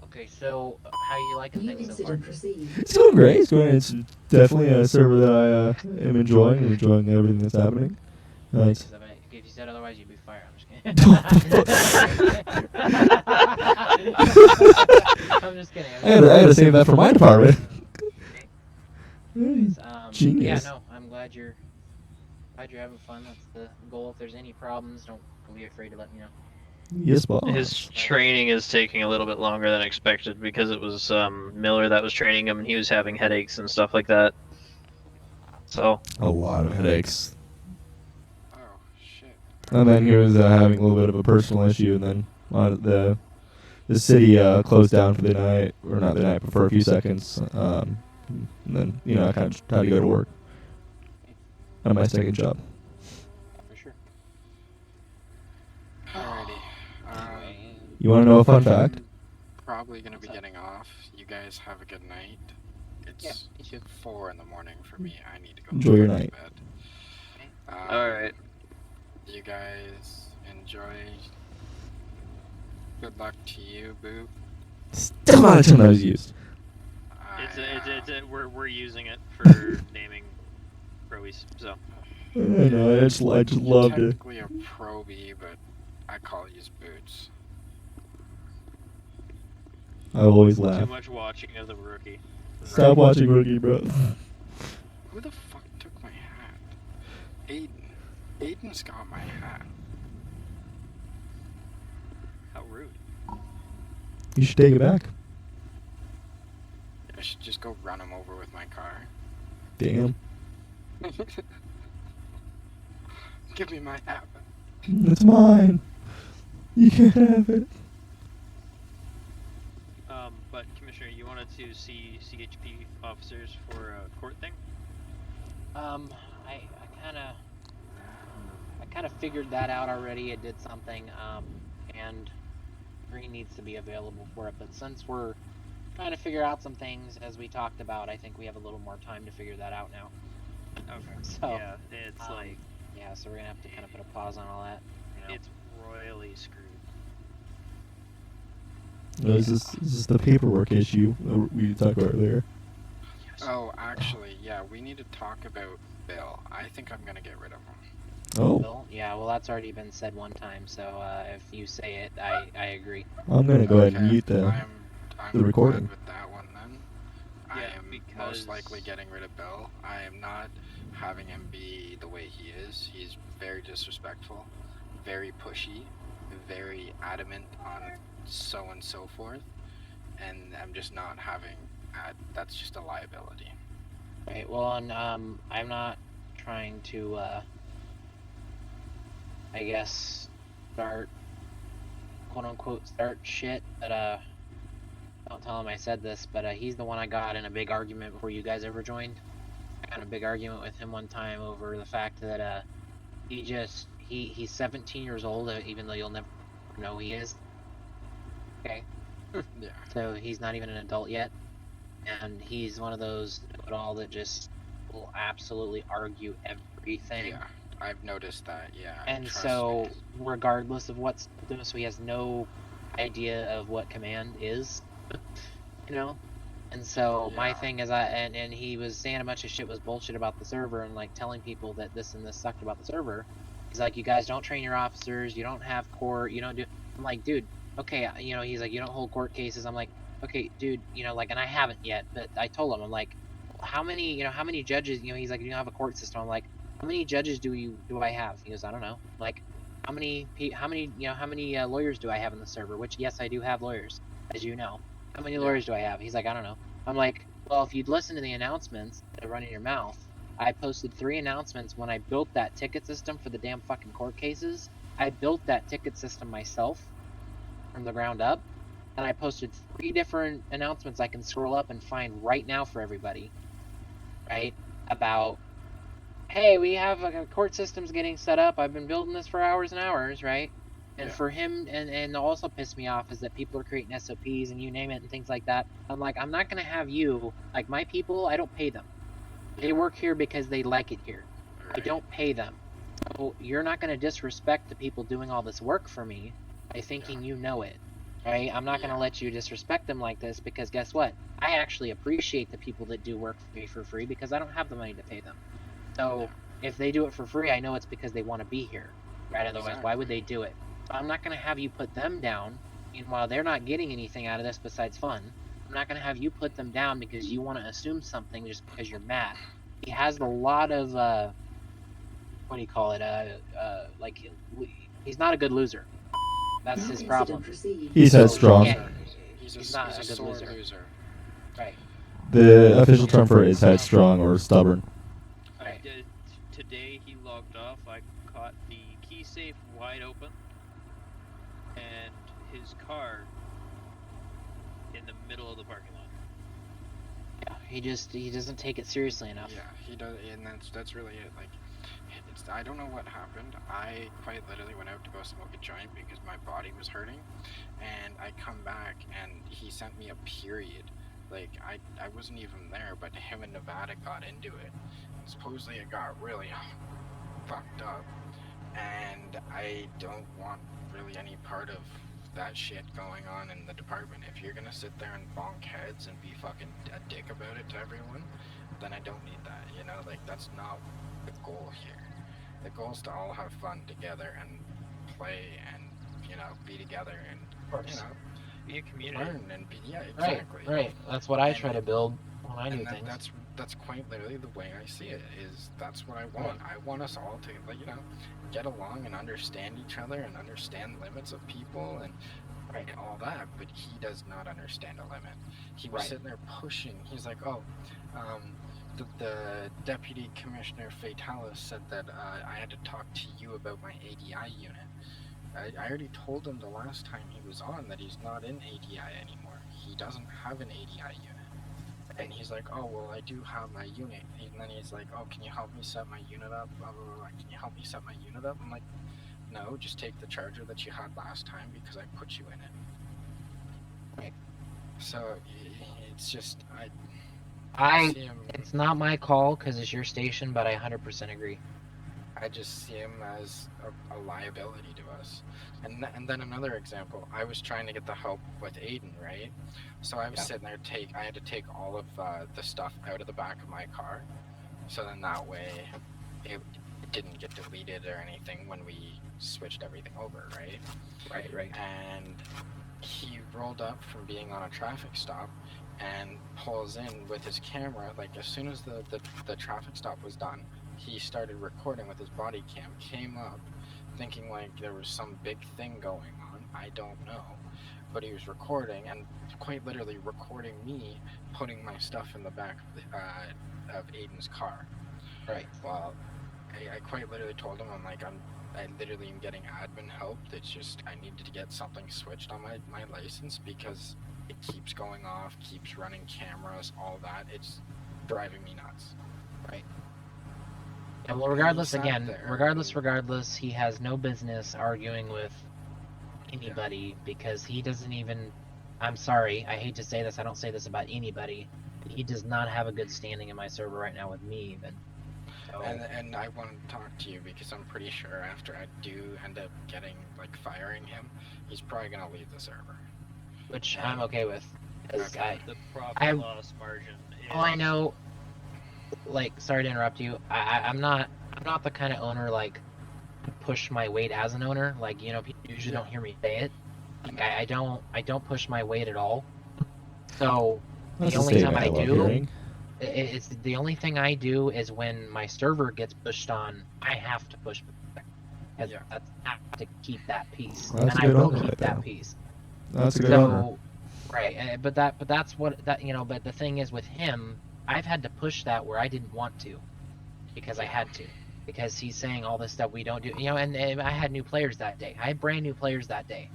Okay, so how you liking
New
things so far?
incident received.
It's going great. It's going. It's definitely a server that I am enjoying and enjoying everything that's happening. Nice.
If you said otherwise, you'd be fired. I'm just kidding. I'm just kidding.
I gotta save that for my department.
Anyways,
Genius.
Yeah, no, I'm glad you're having fun. That's the goal. If there's any problems, don't be afraid to let me know.
Yes, boss.
His training is taking a little bit longer than expected because it was Miller that was training him and he was having headaches and stuff like that. So.
A lot of headaches.
Oh, shit.
And then he was having a little bit of a personal issue, and then the city closed down for the night, or not the night, but for a few seconds. And then I kind of had to go to work on my second job.
For sure.
Alrighty.
You want to know a fun fact?
Probably gonna be getting off. You guys have a good night.
Yeah,
It's
me too.
4 in the morning for me. I need to go
Enjoy your
to
night.
bed.
Alright.
You guys enjoy. Good luck to you, Boop.
Still not a term that was used.
We're using it for naming proies, so.
I know. I just loved it.
Technically a probie, but I call you Boots.
I always
Too
laugh.
much watching of the rookie.
Stop watching Rookie, bro.
Who the fuck took my hat? Aiden. Aiden's got my hat.
How rude.
You should take it back.
I should just go run him over with my car.
Damn.
Give me my hat.
It's mine. You can't have it.
But Commissioner, you wanted to see CHP officers for a court thing?
I kind of figured that out already. It did something, and Green needs to be available for it. But since we're trying to figure out some things, as we talked about, I think we have a little more time to figure that out now.
Okay.
So,
yeah, it's like
yeah, so we're gonna have to kind of put a pause on all that. You know?
it's royally screwed.
This is the paperwork issue that we talked about earlier.
Oh, actually, yeah, we need to talk about Bill. I think I'm gonna get rid of him.
Oh,
Bill? Yeah, well, that's already been said one time. So if you say it, I agree.
I'm gonna go ahead and
Okay,
mute the
I'm
recording.
Good with that one then. I
Yeah,
am
because-
most likely getting rid of Bill. I am not having him be the way he is. He's very disrespectful, very pushy, very adamant on so and so forth, and I'm just not having. That's just a liability.
Right. Well, and I'm not trying to, I guess, start, quote unquote, start shit. But don't tell him I said this. But he's the one I got in a big argument before you guys ever joined. I had a big argument with him one time over the fact that he's 17 years old, even though you'll never know he is. Okay.
Yeah.
So he's not even an adult yet, and he's one of those know-it-all that just will absolutely argue everything.
Yeah, I've noticed that. Yeah.
And
trust
so,
me.
regardless of what's doing, so he has no idea of what command is, you know. And so my
Yeah.
thing is, and he was saying a bunch of shit was bullshit about the server and like telling people that this and this sucked about the server. He's like, you guys don't train your officers, you don't have court, you don't do. I'm like, dude, okay, you know. He's like, you don't hold court cases. I'm like, okay, dude, you know, like, and I haven't yet, but I told him, I'm like, how many, you know, how many judges, you know? He's like, you don't have a court system. I'm like, how many judges do I have? He goes, I don't know. Like, how many, you know, how many lawyers do I have in the server? Which, yes, I do have lawyers, as you know. How many lawyers do I have? He's like, I don't know. I'm like, well, if you'd listen to the announcements that are running your mouth, I posted 3 announcements when I built that ticket system for the damn fucking court cases. I built that ticket system myself from the ground up, and I posted 3 different announcements I can scroll up and find right now for everybody, right? About, hey, we have a court system's getting set up. I've been building this for hours and hours, right? And for him, and also pissed me off is that people are creating SOPs and you name it and things like that. I'm like, I'm not gonna have you, like, my people, I don't pay them. They work here because they like it here. I don't pay them. So you're not gonna disrespect the people doing all this work for me by thinking you know it, right? I'm not gonna let you disrespect them like this, because guess what? I actually appreciate the people that do work for me for free because I don't have the money to pay them. So if they do it for free, I know it's because they want to be here, right? Otherwise, why would they do it? So I'm not going to have you put them down. Meanwhile, they're not getting anything out of this besides fun. I'm not going to have you put them down because you want to assume something just because you're mad. He has a lot of, what do you call it? Like, he's not a good loser. That's his problem.
He's headstrong.
Yeah,
He's
not
a
a good
sore
loser.
loser.
Right.
The official term for it is headstrong or stubborn.
I did today. He logged off. I caught the key safe wide open, and his car in the middle of the parking lot.
Yeah, he doesn't take it seriously enough.
Yeah, he does, and that's really it. Like, I don't know what happened. I quite literally went out to go smoke a joint because my body was hurting, and I come back and he sent me a period. Like, I wasn't even there, but him and Nevada got into it. And supposedly it got really fucked up, and I don't want really any part of that shit going on in the department. If you're gonna sit there and bonk heads and be fucking a dick about it to everyone, then I don't need that, you know? Like, that's not the goal here. The goal is to all have fun together and play and, you know, be together and, you know,
be a community.
learn and be, yeah, exactly.
Right. That's what I try to build when I do things.
That's quite literally the way I see it. Is that's what I want. I want us all to, like, you know, get along and understand each other and understand limits of people and all that. But he does not understand a limit. He was sitting there pushing. He's like, oh, the deputy commissioner Fatalis said that I had to talk to you about my ADI unit. I already told him the last time he was on that he's not in ADI anymore. He doesn't have an ADI unit. And he's like, oh, well, I do have my unit. And then he's like, oh, can you help me set my unit up? Blah, blah, blah. Can you help me set my unit up? I'm like, no, just take the charger that you had last time because I put you in it.
Right.
So it's just,
it's not my call because it's your station, but I 100% agree.
I just see him as a liability to us. And then another example, I was trying to get the help with Aiden, right? So I was sitting there, I had to take all of the stuff out of the back of my car. So then that way it didn't get deleted or anything when we switched everything over, right?
Right.
And he rolled up from being on a traffic stop and pulls in with his camera. Like, as soon as the traffic stop was done, he started recording with his body cam, came up thinking like there was some big thing going on. I don't know. But he was recording, and quite literally recording me putting my stuff in the back of Aiden's car.
Right.
Well, I quite literally told him, I'm like, I literally am getting admin help. It's just, I needed to get something switched on my license because it keeps going off, keeps running cameras, all that. It's driving me nuts.
Right. Yeah, well,
And he
regardless,
sat
again,
there
regardless, he has no business arguing with anybody because he doesn't even. I'm sorry, I hate to say this. I don't say this about anybody. He does not have a good standing in my server right now with me, even. So,
and I want to talk to you because I'm pretty sure after I do end up getting like firing him, he's probably gonna leave the server.
which I'm okay with. 'Cause
Okay.
The
I-
profit loss margin is.
all I know, like, sorry to interrupt you. I'm not the kind of owner like to push my weight as an owner. Like, you know, people usually don't hear me say it. Like, I don't push my weight at all. So
That's
the
a
only time
statement
I
love
do,
hearing.
it's the only thing I do is when my server gets pushed on, I have to push back. Because
Yeah.
that's I have to keep that peace,
That's
and
a
I
good
will
owner
keep
right
that
there.
peace.
That's a good owner.
So, right, but that's what that you know. But the thing is with him, I've had to push that where I didn't want to, because I had to, because he's saying all this stuff we don't do. You know, and I had new players that day. I had brand new players that day,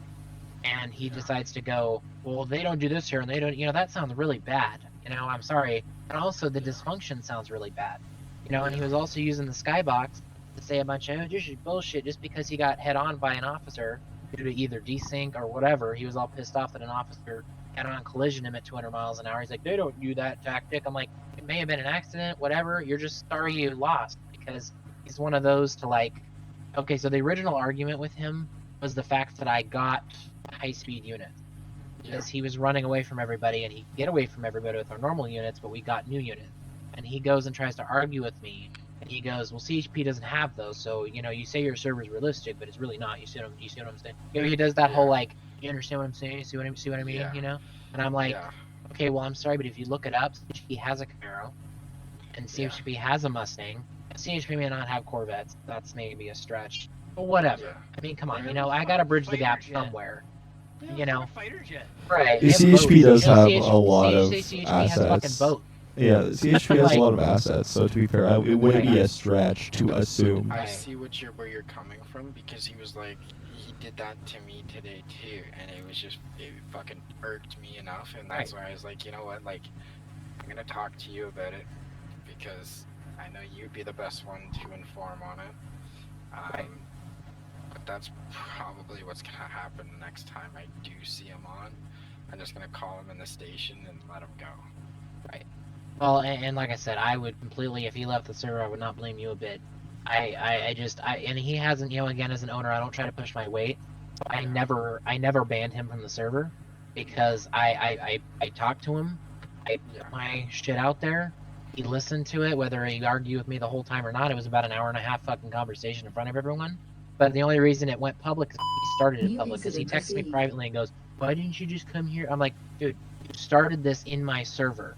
and he decides to go, well, they don't do this here, and they don't. You know, that sounds really bad. You know, I'm sorry, and also the dysfunction sounds really bad. You know, and he was also using the skybox to say a bunch of bullshit just because he got head on by an officer due to either desync or whatever. He was all pissed off that an officer head on collisioned him at 200 miles an hour. He's like, they don't do that tactic. I'm like, it may have been an accident, whatever. You're just sorry you lost, because he's one of those to like, okay, so the original argument with him was the fact that I got high speed units. Because he was running away from everybody, and he could get away from everybody with our normal units, but we got new units. And he goes and tries to argue with me, and he goes, well, CHP doesn't have those, so, you know, you say your server's realistic, but it's really not. You see what I'm saying? You know, he does that whole, like, you understand what I'm saying? See what I mean?
Yeah.
You know? And I'm like,
Yeah.
okay, well, I'm sorry, but if you look it up, CHP has a Camaro, and CHP has a Mustang. CHP may not have Corvettes. That's maybe a stretch. But whatever.
Yeah.
I mean, come on.
They
You
have
know,
a
I gotta bridge the gap
fighter jet.
somewhere.
Yeah,
You know?
fighter jet.
Right.
The
they have
CHP
boats.
does
You know,
have
CHP
a lot of
CHP has fucking
assets.
boats.
Yeah, CHP has
Like-
a lot of assets, so to be fair, it wouldn't be a stretch to assume.
I
Right.
see where you're coming from, because he was like, he did that to me today too, and it was just, it fucking irked me enough, and that's why I was like, you know what, like, I'm gonna talk to you about it, because I know you'd be the best one to inform on it.
Right.
But that's probably what's gonna happen the next time I do see him on. I'm just gonna call him in the station and let him go.
Well, and like I said, I would completely, if he left the server, I would not blame you a bit. And he hasn't, you know, again, as an owner, I don't try to push my weight. So I never banned him from the server, because I talked to him, I put my shit out there. He listened to it, whether he argued with me the whole time or not. It was about an hour and a half fucking conversation in front of everyone. But the only reason it went public is he started it
New
public, because he
incident
texted me
received.
privately and goes, "Why didn't you just come here?" I'm like, dude, you started this in my server.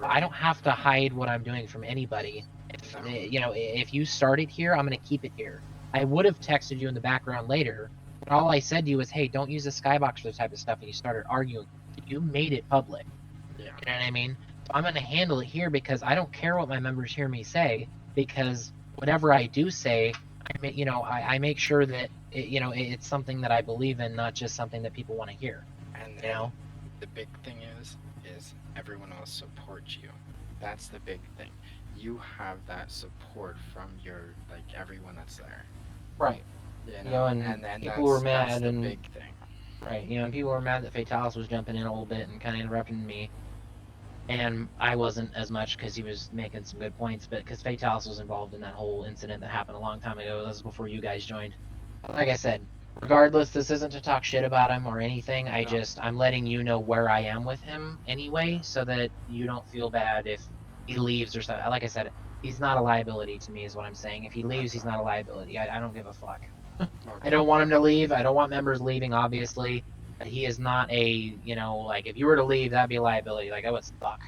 I don't have to hide what I'm doing from anybody. If,
No.
you know, if you started here, I'm going to keep it here. I would have texted you in the background later, but all I said to you was, hey, don't use the skybox for this type of stuff, and you started arguing. You made it public.
Yeah.
You know what I mean? So I'm going to handle it here, because I don't care what my members hear me say, because whatever I do say, I make sure that it's something that I believe in, not just something that people want to hear.
And
You know?
the big thing is everyone else supports you. That's the big thing. You have that support from everyone that's there.
Right.
You know,
and
and
people were
that's
mad,
the
and
big thing.
right, and people were mad that Fatalis was jumping in a little bit and kind of interrupting me, and I wasn't as much, because he was making some good points, but because Fatalis was involved in that whole incident that happened a long time ago. That was before you guys joined. Like I said, regardless, this isn't to talk shit about him or anything. I'm letting you know where I am with him anyway, so that you don't feel bad if he leaves or something. Like I said, he's not a liability to me, is what I'm saying. If he leaves, he's not a liability. I don't give a fuck. I don't want him to leave. I don't want members leaving, obviously. But he is not a, like, if you were to leave, that'd be a liability. Like, I would suck.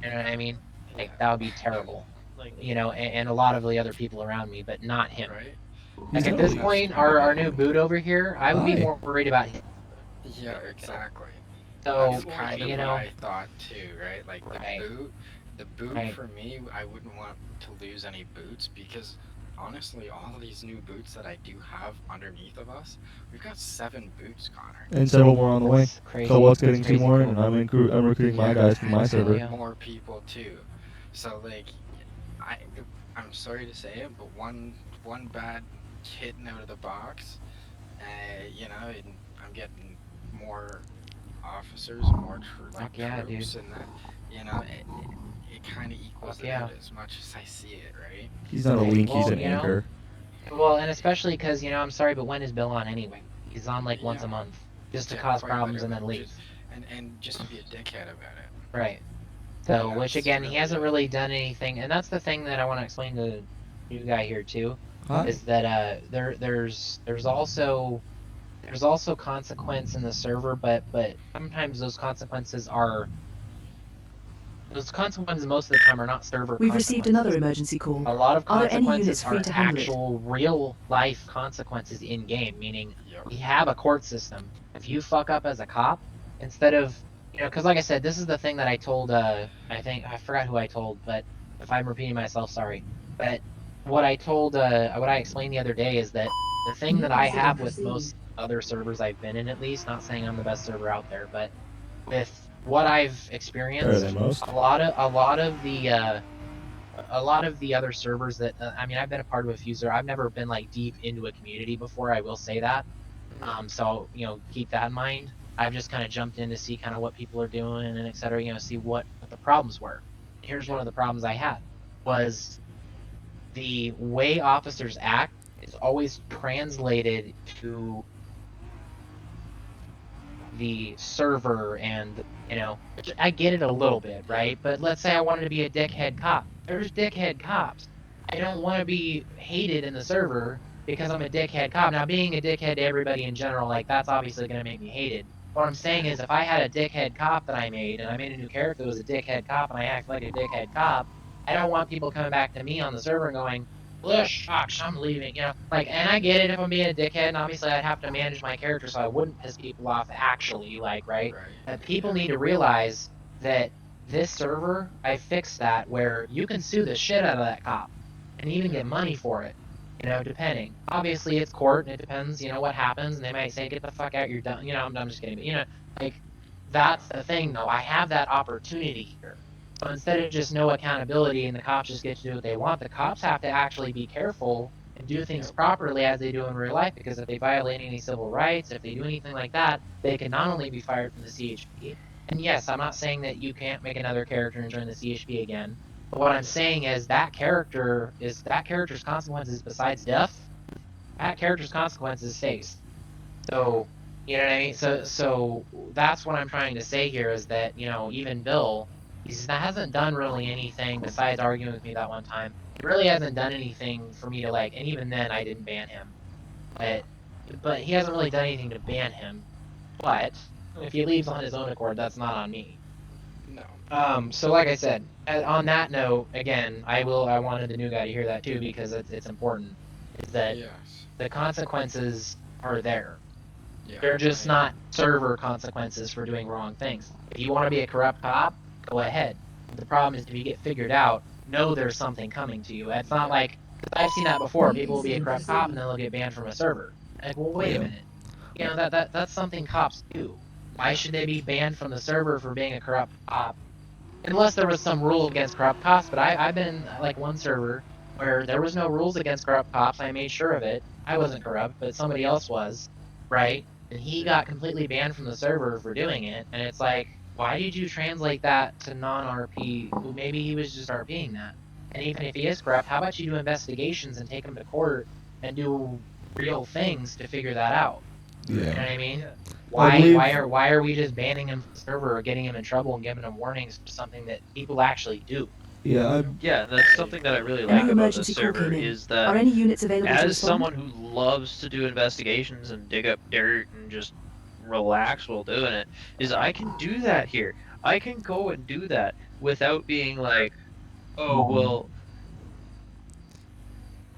You know what I mean? Like, that would be terrible.
Like,
And a lot of the other people around me, but not him.
Right?
Like, at this point, our new boot over here, I would be more worried about him.
Yeah, exactly.
So,
That's kind of what I thought too, right? Like the boot
Right.
for me, I wouldn't want to lose any boots, because honestly, all of these new boots that I do have underneath of us, we've got 7 boots, Connor.
And several more on the way.
That's crazy.
So what's
That's
getting 2
crazy
more,
cool.
and I'm recruiting my guys from my
and
server.
Yeah.
more people too. So like, I'm sorry to say it, but one bad hitting out of the box, you know, and I'm getting more officers and more
Fuck yeah, dude.
troops, and that, you know, it kind of equals
Fuck
it
yeah.
out as much as I see it, right?
He's not a
Right,
link, he's
well,
an anchor.
Well, and especially because, I'm sorry, but when is Bill on anyway? He's on like once
Yeah,
a month, just to
yeah,
cause
quite
problems and
literally,
then leave.
just and just to be a dickhead about it.
Right. So,
And
which
that's
again, he
really
hasn't
it.
really done anything, and that's the thing that I want to explain to the new guy here too,
Hi.
is that there's also consequence in the server, but sometimes those consequences most of the time are not server
We've received
consequences.
another emergency call.
A lot of
Are there any
consequences
units free
are
to handle it?
actual real life consequences in game, meaning
Yep.
we have a court system. If you fuck up as a cop, instead of, because like I said, this is the thing that I told, I think, I forgot who I told, but if I'm repeating myself, sorry. But what I explained the other day is that the thing that I have with most other servers I've been in, at least, not saying I'm the best server out there, but with what I've
Better
experienced,
than most.
a lot of the other servers that I've been a part of a few servers. I've never been like deep into a community before. I will say that. So keep that in mind. I've just kind of jumped in to see kind of what people are doing and et cetera. See what the problems were. Here's one of the problems I had was the way officers act is always translated to the server, and I get it a little bit, right? But let's say I wanted to be a dickhead cop. There's dickhead cops. I don't want to be hated in the server because I'm a dickhead cop. Now, being a dickhead to everybody in general, like, that's obviously going to make me hated. What I'm saying is, if I had a dickhead cop that I made, and I made a new character that was a dickhead cop, and I act like a dickhead cop, I don't want people coming back to me on the server and going, well, shucks, I'm leaving, Like, and I get it if I'm being a dickhead, and obviously I'd have to manage my character so I wouldn't piss people off actually, like, right? But people need to realize that this server, I fixed that where you can sue the shit out of that cop and even get money for it, depending. Obviously it's court and it depends, what happens, and they might say, get the fuck out, you're done, I'm just kidding, but, like, that's the thing though, I have that opportunity here. So instead of just no accountability and the cops just get to do what they want, the cops have to actually be careful and do things properly as they do in real life, because if they violate any civil rights, if they do anything like that, they can not only be fired from the CHP, and yes, I'm not saying that you can't make another character and join the CHP again, but what I'm saying is that character's consequences besides death, that character's consequences stays. So, you know what I mean? So that's what I'm trying to say here is that, even Bill, he hasn't done really anything besides arguing with me that one time. He really hasn't done anything for me to like, and even then I didn't ban him. But he hasn't really done anything to ban him. But if he leaves on his own accord, that's not on me.
No.
So like I said, on that note, again, I wanted the new guy to hear that too, because it's important. Is that
Yes.
the consequences are there.
Yeah.
They're just not server consequences for doing wrong things. If you want to be a corrupt cop, go ahead. The problem is if you get figured out, know there's something coming to you. It's not like, cause I've seen that before. People will be a corrupt cop and then they'll get banned from a server. Like, well, wait a minute. That's something cops do. Why should they be banned from the server for being a corrupt cop? Unless there was some rule against corrupt cops, but I've been in like one server where there was no rules against corrupt cops. I made sure of it. I wasn't corrupt, but somebody else was, right? And he got completely banned from the server for doing it. And it's like, why did you translate that to non-RP? Well, maybe he was just RPing that. And even if he is corrupt, how about you do investigations and take him to court and do real things to figure that out? You know what I mean? Why are we just banning him from the server or getting him in trouble and giving him warnings for something that people actually do?
Yeah,
Yeah, that's something that I really
An
like about this
emergency call
server
came in.
is
Are
that
any units available to
as
respond?
someone who loves to do investigations and dig up dirt and just relax while doing it, is I can do that here. I can go and do that without being like, oh, well,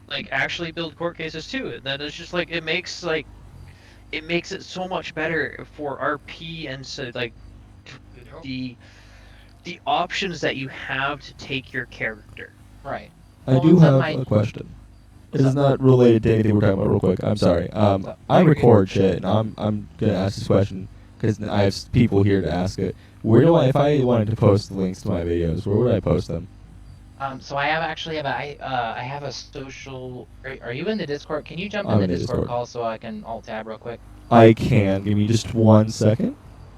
like actually build court cases too. And then it's just like it makes it so much better for RP and so like the options that you have to take your character.
Right.
I do have a question. It is not related to anything we're talking about real quick. I'm sorry. I record shit, and I'm going to ask this question because I have people here to ask it. Where do I, if I wanted to post the links to my videos, where would I post them?
So I have a social. Are you in the Discord? Can you jump
I'm
in
in
the
the
Discord
Discord.
call so I can alt tab real quick?
I can. Give me just 1 second.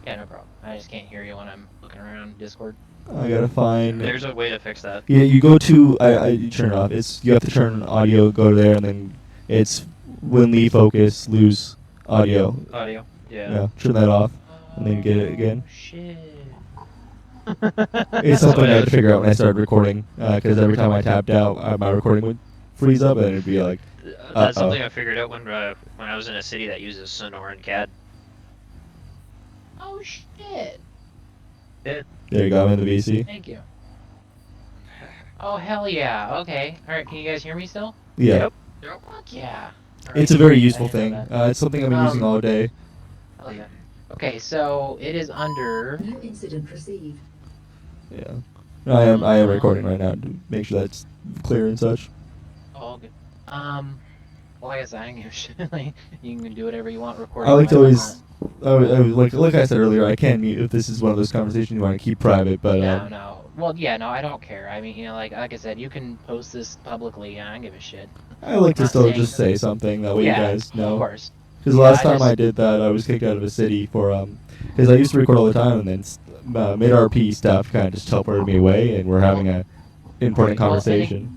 Yeah, no problem. I just can't hear you when I'm looking around Discord.
I gotta find.
There's a way to fix that.
Yeah, you go to. You turn it off. You have to turn audio. Go there, and then it's when leave focus, lose audio.
Audio.
Yeah, turn that off, and then you get it again.
Oh, shit.
It's something I had to figure out when I started recording, because every time I tapped out, my recording would freeze up, and it'd be like,
That's something I figured out when I was in a city that uses Sonor and CAD.
Oh shit.
there you go, I'm in the VC.
Thank you. Oh hell yeah. Okay. All right. Can you guys hear me still?
Yeah.
Yep.
Fuck yeah.
It's a very useful thing. It's something I've been using
Um,
all day.
Hell yeah. Okay, so it is under.
New incident received.
Yeah. I am recording right now to make sure that's clear and such.
Oh, good. Well, I guess I don't give a shit. Like, you can do whatever you want recording.
I like to
whatever
always, like I said earlier, I can mute if this is one of those conversations you want to keep private, but
No. Well, yeah, no, I don't care. I mean, like I said, you can post this publicly. I don't give a shit.
I like to
Not
still
saying
just
that-
say something that way you guys
Of
know.
course.
Because the
Yeah,
last
I
time
just-
I did that, I was kicked out of a city for because I used to record all the time, and then mid RP stuff kind of just teleported me away, and we're having a important
Well,
conversation.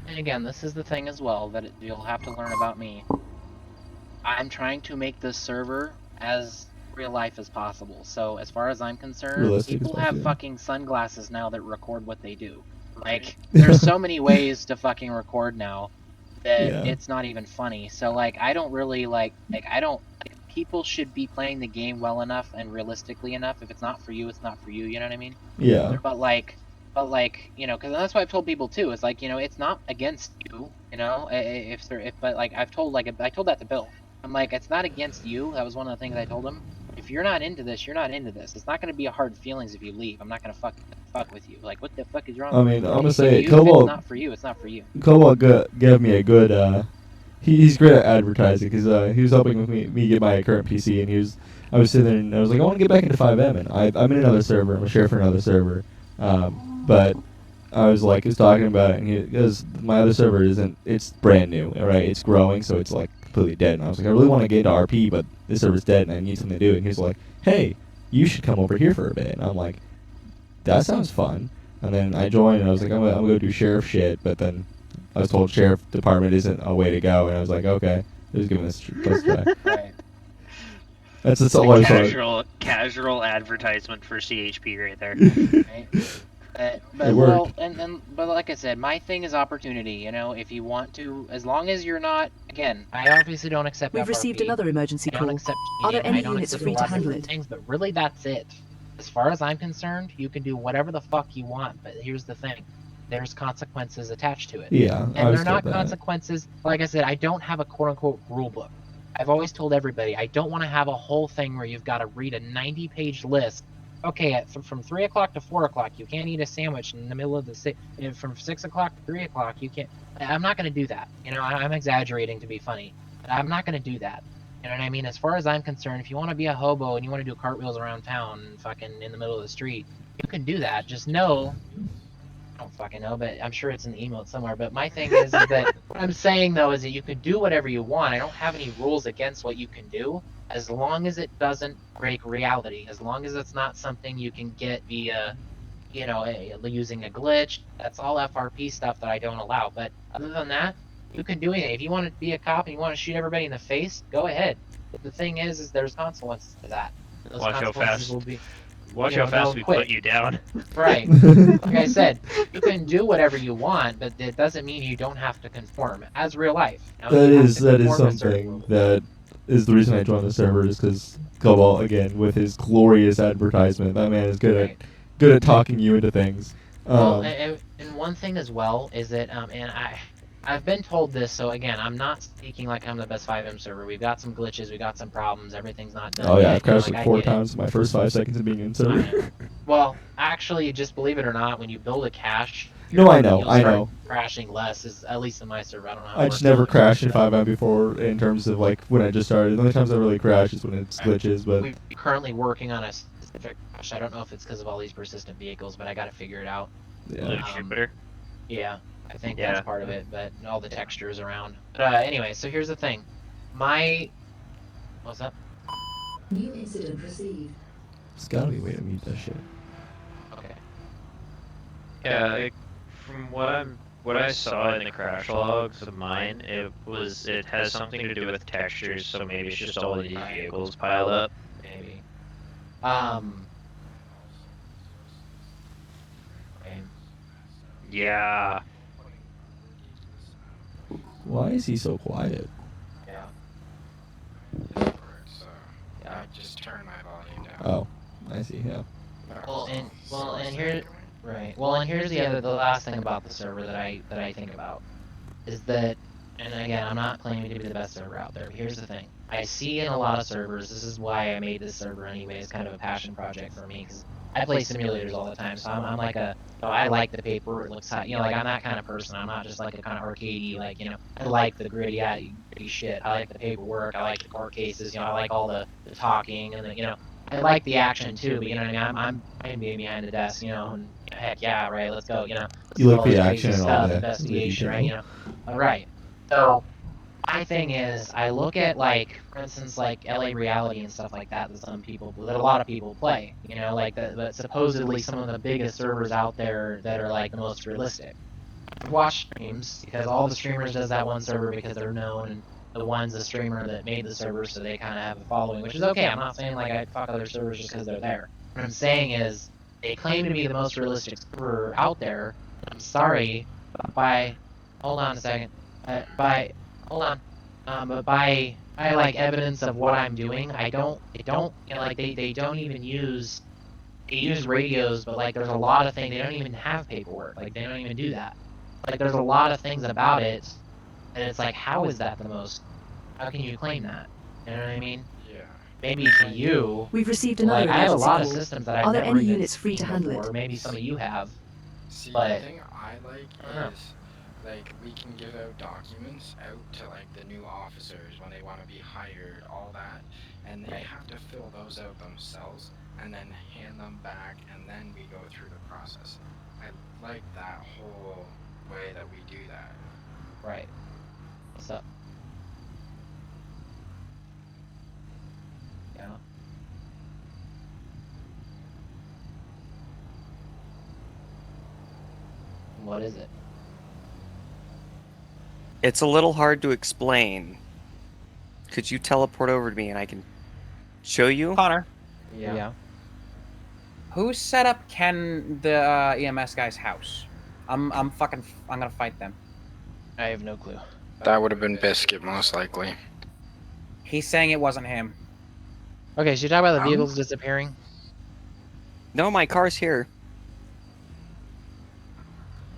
And again, this is the thing as well that you'll have to learn about me. I'm trying to make this server as real life as possible. So as far as I'm concerned,
Realistic as
people have
possible.
fucking sunglasses now that record what they do. Like, there's so many ways to fucking record now that
Yeah.
it's not even funny. So like, I don't really people should be playing the game well enough and realistically enough. If it's not for you, it's not for you. You know what I mean?
Yeah.
But like, you know, because that's what I've told people too. Is like, you know, it's not against you. You know, but like I told that to Bill. I'm like, it's not against you. That was one of the things I told him. If you're not into this, you're not into this. It's not going to be a hard feelings if you leave. I'm not going to fuck with you. Like, what the fuck is wrong?
I
with
mean,
you?
I'm gonna
If
say
it's
Cobalt.
not for you. It's not for you.
Cobalt gave me a good. He's great at advertising because he was helping with me get my current PC, and I was sitting there and I was like, I want to get back into 5M, and I'm in another server. I'm a sheriff for another server, but I was talking about it, and he goes, my other server it's brand new, right? It's growing, so it's like completely dead. And I was like, I really want to get into RP, but this server's dead, and I need something to do. And he was like, hey, you should come over here for a bit. And I'm like, that sounds fun. And then I joined, and I was like, I'm gonna do sheriff shit, but then I was told sheriff department isn't a way to go, and I was like, okay, just giving this a try.
Right.
That's all I was
Casual advertisement for CHP right there.
Right. But
It
well,
worked.
but like I said, my thing is opportunity. You know, if you want to, as long as you're not. Again, I obviously don't accept.
We've
FRP.
received another emergency
I don't
call.
accept
Are there
cheating,
any
I don't
units
accept
free
a
to
lot of
handle
different
it?
things, but really that's it. As far as I'm concerned, you can do whatever the fuck you want, but here's the thing. There's consequences attached to it.
Yeah, I
And
was
they're not
told that.
consequences. Like I said, I don't have a quote-unquote rule book. I've always told everybody, I don't want to have a whole thing where you've got to read a 90-page list. Okay, from 3 o'clock to 4 o'clock, you can't eat a sandwich in the middle of the from 6 o'clock to 3 o'clock, you can't. I'm not going to do that. You know, I'm exaggerating to be funny, but I'm not going to do that. You know what I mean? As far as I'm concerned, if you want to be a hobo and you want to do cartwheels around town and fucking in the middle of the street, you can do that. Just know, I don't fucking know, but I'm sure it's in the email somewhere. But my thing is that what I'm saying though is that you can do whatever you want. I don't have any rules against what you can do, as long as it doesn't break reality. As long as it's not something you can get via, you know, using a glitch. That's all FRP stuff that I don't allow. But other than that, you can do anything. If you want to be a cop and you want to shoot everybody in the face, go ahead. But the thing is there's consequences to that. Those
Watch how
consequences
fast-
will be
Watch
you know,
how fast
don't
we
quit.
put you down.
right. Like I said, you can do whatever you want, but it doesn't mean you don't have to conform as real life. You know,
That
you have
is
to
that is
conform to certain
something
rules.
that is the reason I joined the server, is because Cobalt, again, with his glorious advertisement, that man is
Right.
good at talking you into things.
Well, and one thing as well is that, and I've been told this, so again, I'm not speaking like I'm the best 5M server. We've got some glitches, we got some problems, everything's not done
Oh yeah,
yet,
I've crashed
you know,
like
I
4
get it.
times in my first 5 seconds of being in
I
server.
know. Well, actually, just believe it or not, when you build a cache,
No, I know,
you'll
I
start
know.
crashing less, is at least in my server. I don't know how it
I
works
just never
out.
crashed in 5M before in terms of like when I just started. The only times I really crash is when it's glitches, but
We're currently working on a specific crash. I don't know if it's because of all these persistent vehicles, but I got to figure it out.
yeah.
Loot shipper.
Yeah, I think
Yeah.
that's part of it, but all the textures around. But anyway, so here's the thing. What's up?
New incident received.
There's gotta be a way to mute that shit.
Okay.
Yeah, from what I saw in the crash logs of mine, it has something to do with textures, so maybe it's just all of these vehicles piled up.
Maybe. Okay.
Yeah.
Why is he so quiet?
Yeah.
Discord, so
Yeah.
I just turned my volume down.
Oh, I see. Yeah.
Well, and
is
here,
that going?
right. Well, and here's the last thing about the server that I think about is that, and again, I'm not claiming to be the best server out there, but here's the thing. I see in a lot of servers, this is why I made this server anyway, it's kind of a passion project for me, because I play simulators all the time, so I'm like I like the paper, it looks hot, like, I'm that kind of person, I'm not just like a kind of arcadey, like, I like the gritty shit, I like the paperwork, I like the court cases, I like all the talking, and I like the action too, but you know what I mean, I'm being behind the desk, and heck yeah, right, let's go, let's
You
do
like
all
the
this
action
crazy
and all
stuff,
the
investigation,
detail.
right, right. So my thing is, I look at for instance, like LA Reality and stuff like that that a lot of people play, but supposedly some of the biggest servers out there that are like the most realistic. I watch streams because all the streamers does that one server because they're known, and the streamer that made the server, so they kind of have a following, which is okay. I'm not saying like I fuck other servers just because they're there. What I'm saying is they claim to be the most realistic server out there. I'm sorry, but hold on a second, hold on, but by like evidence of what I'm doing, they don't they don't even use they use radios, but like there's a lot of things they don't even have paperwork, like they don't even do that. Like there's a lot of things about it, and it's like, how is that the most? How can you claim that? You know what I mean?
Yeah.
Maybe to you,
We've received
but,
another
like I have a
emergency
lot of
call.
systems that I've
Are there
never
any
even
units free to
seen
handle
before.
it?
Maybe some of you have.
See,
But-
the thing I like
I don't know.
is, like, we can give out documents out to, like, the new officers when they want to be hired, all that, and they
Right.
have to fill those out themselves and then hand them back, and then we go through the process. I like that whole way that we do that.
Right. What's up? Yeah. What is it?
It's a little hard to explain. Could you teleport over to me and I can show you?
Connor,
Yeah.
who set up the EMS guy's house? I'm gonna fight them.
I have no clue.
That would have been Biscuit, most likely.
He's saying it wasn't him.
Okay, so you talk about the vehicles disappearing?
No, my car's here.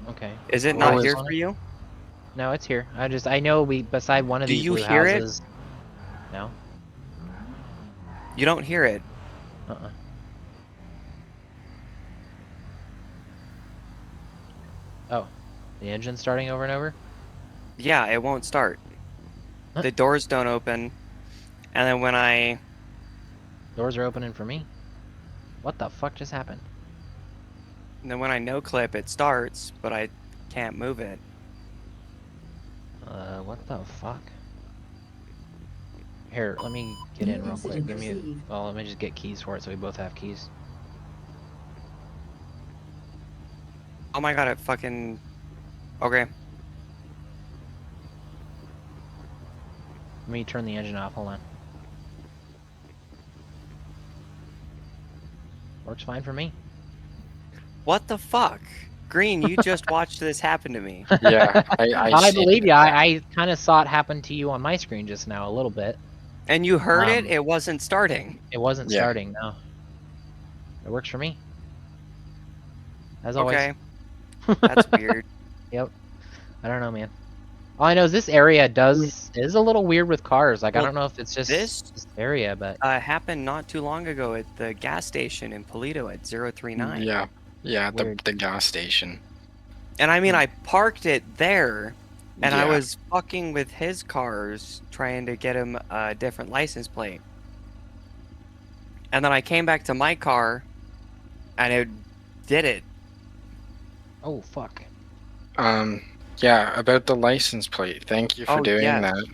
Okay.
Is it
Well,
not
it's
here
on
for
it.
you?
No, it's here. I know beside one of
Do
these
you
blue
hear it?
houses. No.
You don't hear it.
Uh-uh. Oh. The engine's starting over and over?
Yeah, it won't start.
Huh?
The doors don't open. And then when I...
Doors are opening for me. What the fuck just happened?
no clip, it starts, but I can't move it.
What the fuck? Here, let me get in real quick. Give me well, let me just get keys for it so we both have keys.
Oh my god, it fucking... Okay.
Let me turn the engine off, hold on. Works fine for me.
What the fuck? Green, you just watched this happen to me.
Yeah,
I believe you. I kind of saw it happen to you on my screen just now a little bit.
And you heard it? It wasn't starting.
It wasn't
Yeah.
starting, no. It works for me. As always.
Okay. That's weird.
Yep. I don't know, man. All I know is this area is a little weird with cars. Like,
Well,
I don't know if it's just
this
area, but...
happened not too long ago at the gas station in Polito at 039.
Yeah,
Weird.
the gas station.
And I mean, I parked it there, and I
Yeah.
was fucking with his cars, trying to get him a different license plate. And then I came back to my car, and it did it.
Oh, fuck.
Yeah, about the license plate. Thank you for
Oh,
doing
yes.
that.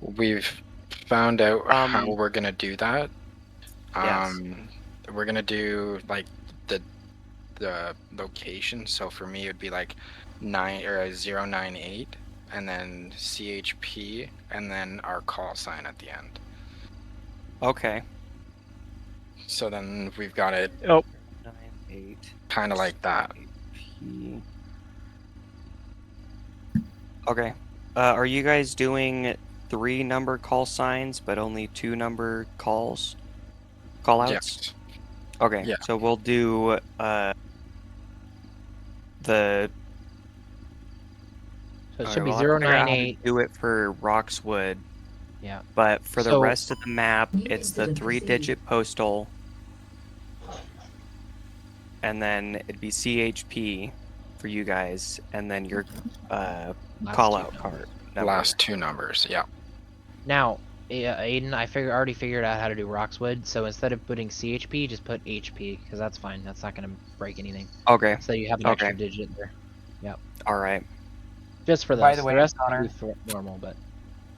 We've found out how
Um,
we're gonna do that.
Yes.
We're gonna do like the location. So for me, it'd be like 098, and then CHP, and then our call sign at the end.
Okay.
So then we've got it
98.
kind of like that.
P. Okay. Are you guys doing 3 number call signs, but only 2 number calls? Call outs?
Yes.
Okay.
Yeah.
So we'll do the.
So it
Alright,
should be
we'll have to figure out how to
098.
do it for Roxwood.
Yeah.
But for the
So-
rest of the map,
New
it's the
incident
3-digit postal. And then it'd be CHP for you guys, and then your
Last
call
two
out
numbers.
card. Number.
Last 2 numbers. Yeah.
Now, Aiden, I already figured out how to do Roxwood. So instead of putting CHP, just put HP because that's fine. That's not gonna break anything.
Okay.
So you have an extra digit there. Yep.
All right.
Just for this.
By the way,
rest
Connor-
will be normal, but.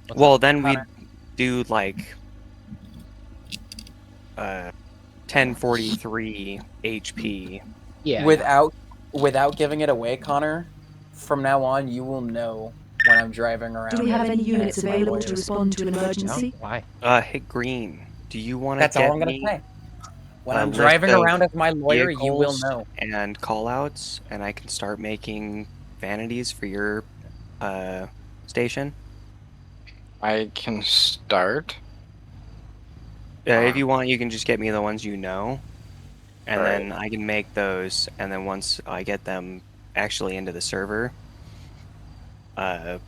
What's
Well,
up?
then we'd
Connor.
do like 1043 HP.
Yeah.
Without giving it away, Connor, from now on you will know when I'm driving around.
Do we have any units
and
available
lawyers.
to respond to an
No?
emergency?
Why?
Hey Green, do you want to
That's
get
all I'm gonna
me
say. When
a
I'm
list
driving
of
around as my lawyer, you will
vehicles
know.
and call outs, and I can start making vanities for your station?
I can start.
If you want, you can just get me the ones you know, and
Alright.
then I can make those, and then once I get them actually into the server, I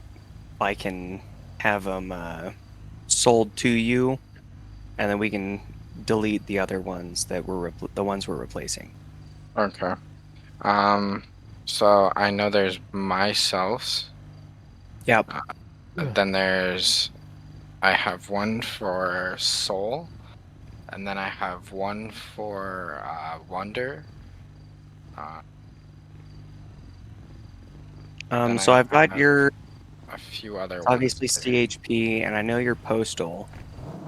can have them sold to you, and then we can delete the other ones that were the ones we're replacing.
Okay. So I know there's myself.
Yep.
Then there's. I have one for Soul, and then I have one for Wonder. Then
So
I
I've got
have
your
a few other ones.
obviously CHP, and I know your postal.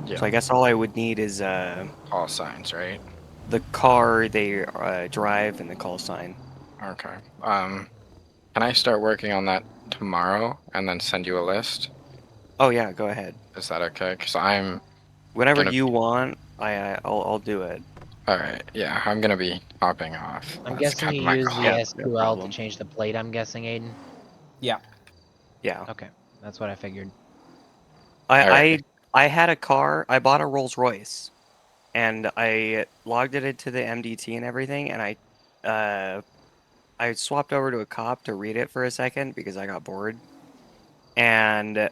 Yeah.
So I guess all I would need is
Call signs, right?
the car they drive and the call sign.
Okay. Can I start working on that tomorrow and then send you a list?
Oh yeah, go ahead.
Is that okay? Because I'm.
Whenever
gonna-
you want, I'll do it.
All right. Yeah, I'm gonna be hopping off.
I'm
Let's
guessing
cut
you
my
use
call.
the
Yeah, no
SQL to
problem.
change the plate. I'm guessing, Aiden.
Yeah.
Okay, that's what I figured.
I had a car. I bought a Rolls Royce, and I logged it into the MDT and everything, and I swapped over to a cop to read it for a second because I got bored, and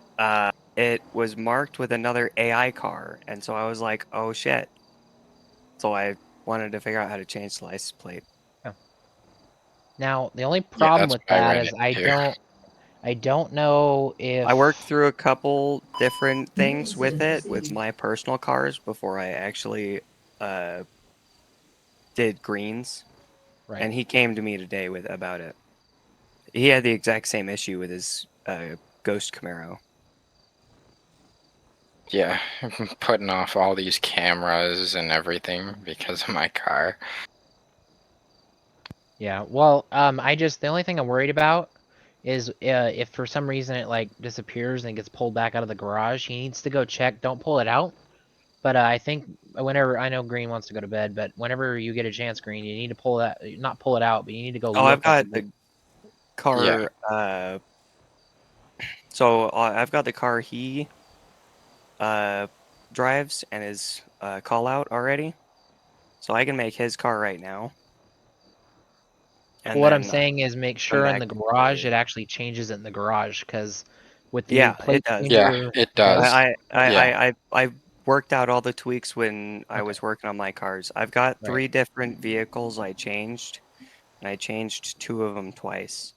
it was marked with another AI car, and so I was like, oh shit. So I wanted to figure out how to change the license plate.
Now, the only problem with that is I don't know if
I worked through a couple different things with it with my personal cars before I actually did Greens.
Right.
And he came to me today about it. He had the exact same issue with his Ghost Camaro.
Yeah, I'm putting off all these cameras and everything because of my car.
Yeah, well, the only thing I'm worried about is if for some reason it like disappears and gets pulled back out of the garage, he needs to go check. Don't pull it out. But I think whenever I know Green wants to go to bed, but whenever you get a chance, Green, you need to not pull it out, but you need to go.
Oh, I've
look
got
at
the car.
Yeah.
So I've got the car he drives and his call out already. So I can make his car right now.
And what I'm saying is make sure in the garage it actually changes it in the garage because with the plate
it does.
changer,
Yeah, it does.
I worked out all the tweaks when I was working on my cars. I've got 3 different vehicles I changed, and I changed 2 of them twice.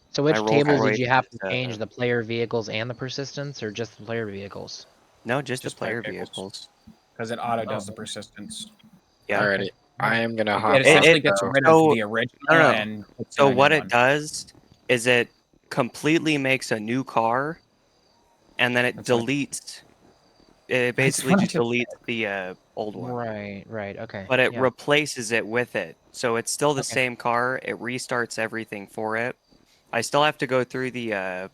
So
My
which
Rolls
tables did
Royce
you have to
is,
change? The player vehicles and the persistence, or just the player vehicles?
No, just the
Just player
player
vehicles.
vehicles.
Because it auto does the persistence.
Yeah.
Alrighty, I am gonna hop
It essentially
off.
gets
though.
rid of the original
No.
and puts
So
in a
what
new
it
one.
does is it completely makes a new car, and then it deletes. It basically
what I
just
just
deletes the old one.
Right. Okay.
But it
yeah.
replaces it with it. So it's still the
Okay.
same car. It restarts everything for it. I still have to go through the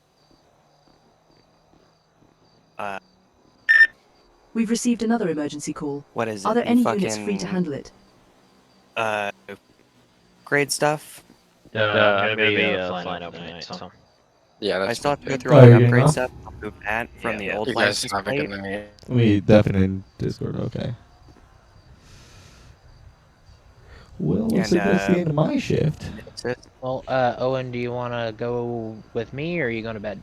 We've received another emergency call.
what is it?
Are there
The
any units free to
fucking
handle it?
grade stuff.
I'm gonna be flying out tonight, so.
Yeah, that's
I still have to go
big.
through
Oh,
all the
you're getting
upgrade
off?
stuff. I'll move that from the old
You guys
license
have a
plate.
good night.
Let me definitely in Discord. Okay. Well, looks
And,
like that's the end of my shift.
That's it.
Well, Owen, do you want to go with me, or are you going to bed?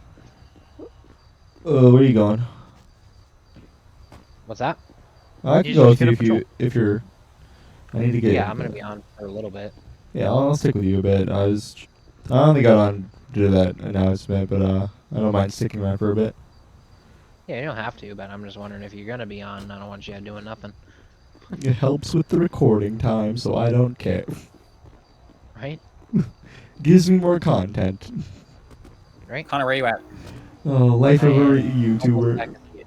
Where are you going?
What's that?
I can
He's
go
just
with you
gonna
if you
patrol.
if you're. I need to get.
Yeah, I'm going to be on for a little bit.
Yeah, I'll stick with you a bit. I only got on to do that announcement, but I don't mind sticking around for a bit.
Yeah, you don't have to, but I'm just wondering if you're going to be on. I don't want you doing nothing.
It helps with the recording time, so I don't care.
Right?
Gives me more content.
Right?
Connor, where you at?
Oh, life of a
Almost
YouTuber.
back to you.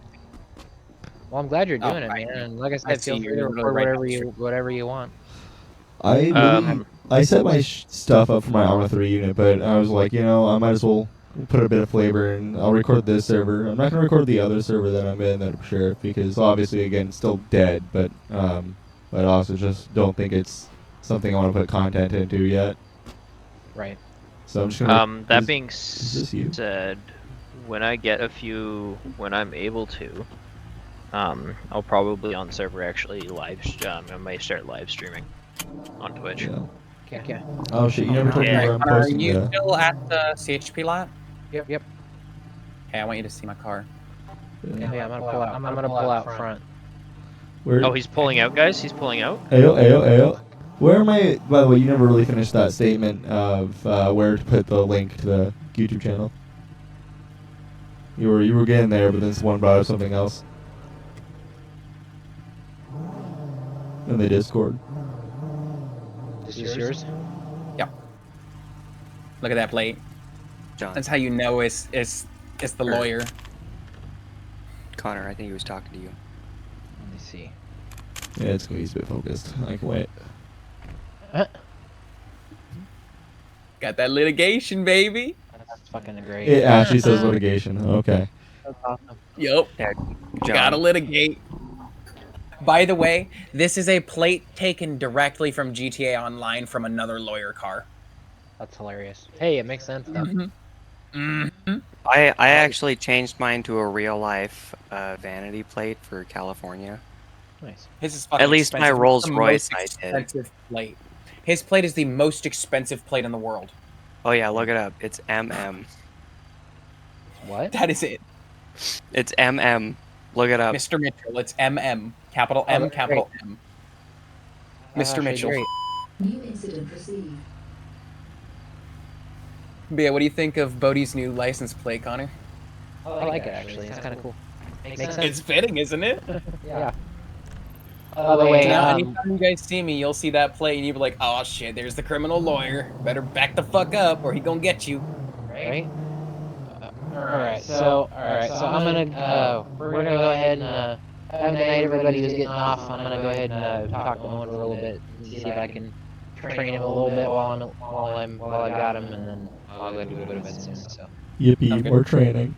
Well, I'm glad you're
Oh,
doing it,
right.
man. And like I
I
said, feel
see
free to
you're
record
right down the street.
whatever you want.
I set my stuff up for my Arma 3 unit, but I was like, I might as well put a bit of flavor in. I'll record this server. I'm not going to record the other server that I'm in, that sheriff, because obviously, again, it's still dead, but I also just don't think it's something I want to put content into yet.
Right.
So I'm just going to...
That being
this you?
said, when I get a few, when I'm able to, I'll probably on server actually I might start live streaming on Twitch.
Yeah.
Okay.
Oh shit, you never told me
Yeah.
where I'm
Connor, are
posting
you
the...
still at the CHP lot?
Yep.
Okay, I want you to see my car.
Yeah, I'm gonna pull out. I'm gonna pull out front.
Where...
Oh, he's pulling out, guys? He's pulling out?
Ayo. Where am I... By the way, you never really finished that statement of where to put the link to the YouTube channel. You were getting there, but then someone brought up something else. In the Discord.
Is this yours?
Yep. Look at that plate.
John.
That's how you know it's the lawyer.
Connor, I think he was talking to you.
Let me see.
Yeah, it's going to be a bit focused. I can wait.
Got that litigation, baby.
That's fucking great.
It actually says litigation. Okay.
That's awesome.
Yup.
Yeah,
Gotta
John.
litigate. By the way, this is a plate taken directly from GTA Online from another lawyer car.
That's hilarious. Hey, it makes sense though.
I actually changed mine to a real life vanity plate for California.
Nice.
His is fucking
At least my
expensive. It's
Rolls
the
Royce
most
I did.
expensive plate. His plate is the most expensive plate in the world.
Oh yeah, look it up. It's MM.
What?
That is it.
It's MM. Look it up.
Mr. Mitchell, it's MM. Capital M, capital M. Mr. Mitchell.
Great.
New incident received.
But yeah, what do you think of Bodhi's new license plate, Connor?
I like it actually. It's kind of cool. Makes sense.
It's fitting, isn't it?
Yeah. By the way,
Now, anytime you guys see me, you'll see that plate and you'll be like, oh shit, there's the criminal lawyer. Better back the fuck up or he gonna get you.
right? Alright, so I'm gonna we're gonna go ahead and have a night, everybody who's getting off. I'm gonna go ahead and talk to Owen for a little bit and see if I can train him a little bit while I got him, and then I'll go do a bit of it soon. So
Yippee, more training.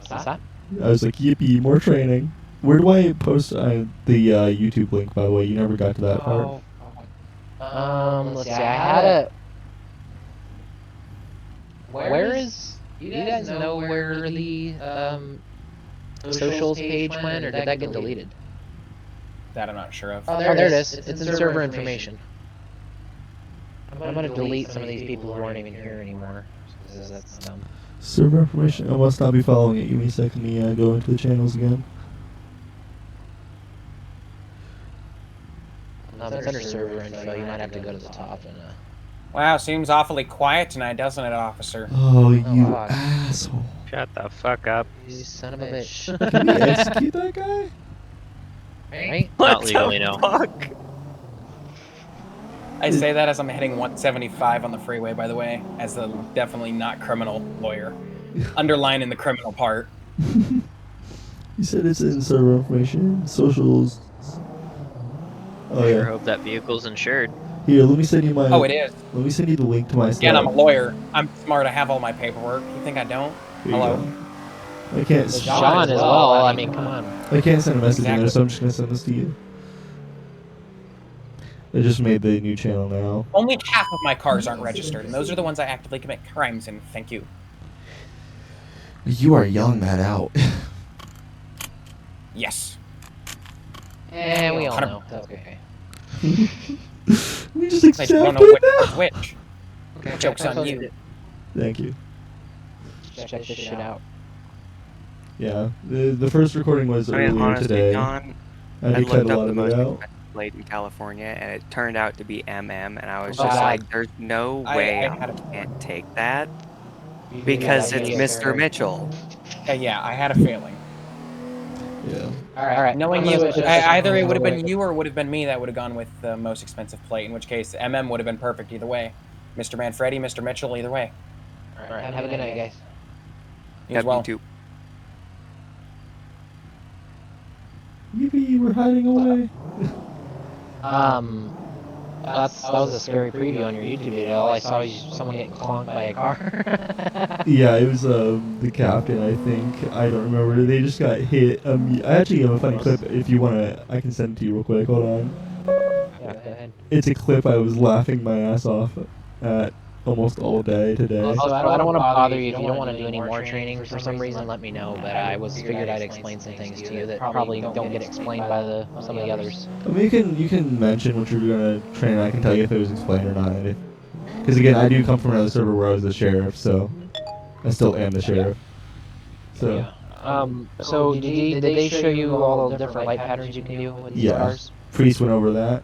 what's that?
I was like, yippee, more training. Where do I post the YouTube link, by the way? You never got to that part.
Let's see, I had a... Where is... Do you guys know where the socials page went, or did that get deleted?
That I'm not sure of.
Oh, there it is. It's in server information. I'm gonna delete some of these people who aren't even here anymore, because that's dumb.
Server information. I must not be following it. Give me a second. Let me go into the channels again.
It's under server info. You might have to go to the top and
Wow, seems awfully quiet tonight, doesn't it, officer?
Oh, you
God.
asshole.
Shut the fuck up.
You son of a bitch.
Can we execute that guy?
Right?
Not legally, no.
Fuck?
I say that as I'm hitting 175 on the freeway, by the way, as a definitely not criminal lawyer. Underlining the criminal part.
You said it's in server information, socials. Oh
Sure
yeah.
hope that vehicle's insured.
Here, let me send you my.
Oh, it is.
Let me send you the link to my
Again,
stuff.
I'm a lawyer. I'm smart. I have all my paperwork. You think I don't?
Here you
Hello?
go. I can't.
Sean as well. I mean, come on.
I can't send a message in there,
Exactly.
so I'm just gonna send this to you. I just made the new channel now.
Only half of my cars aren't registered, and those are the ones I actively commit crimes in. Thank you.
You are yelling that out.
Yes.
And we all know. That's okay.
We just
I
accept
just don't know
it
which
now.
one's which.
Okay,
Joke's on you.
Thank you.
Check this shit out.
Yeah, the first recording was
I mean,
earlier
honestly,
today.
John,
I
I
did cut
looked
a
up
lot
the
of it
most
out.
expensive plate in California, and it turned out to be MM, and I was
Oh,
just
God.
like, "There's no way
I had
I
a
can't take that
You do
because
that
it's
video,
Mr.
sir.
Mitchell."
Yeah, I had a feeling.
Yeah.
Alright.
Knowing
I'm
you,
gonna put this
either it
on
would have
the
been
way.
you or it would have been me that would have gone with the most expensive plate, in which case MM would have been perfect either way. Mr. Manfredi, Mr. Mitchell, either way.
Alright, have a good night, guys.
You as well.
too.
Yippee, we're hiding away.
That was a scary preview on your YouTube video. All I saw was someone getting clonked by a car.
Yeah, it was the captain, I think. I don't remember. They just got hit. I actually have a funny clip. If you wanna, I can send it to you real quick. Hold on.
Yeah, go ahead.
It's a clip I was laughing my ass off at almost all day today.
Also, I don't want to bother you if you don't want to do any more training for some reason. Let me know. But I figured I'd explain some things to you that probably don't get explained by some of the others.
I mean, you can mention what you're gonna train. I can tell you if it was explained or not. Because again, I do come from another server where I was the sheriff, so I still am the sheriff. So
Yeah. So did they show you all the different light patterns you can do with these cars?
Priest went over that.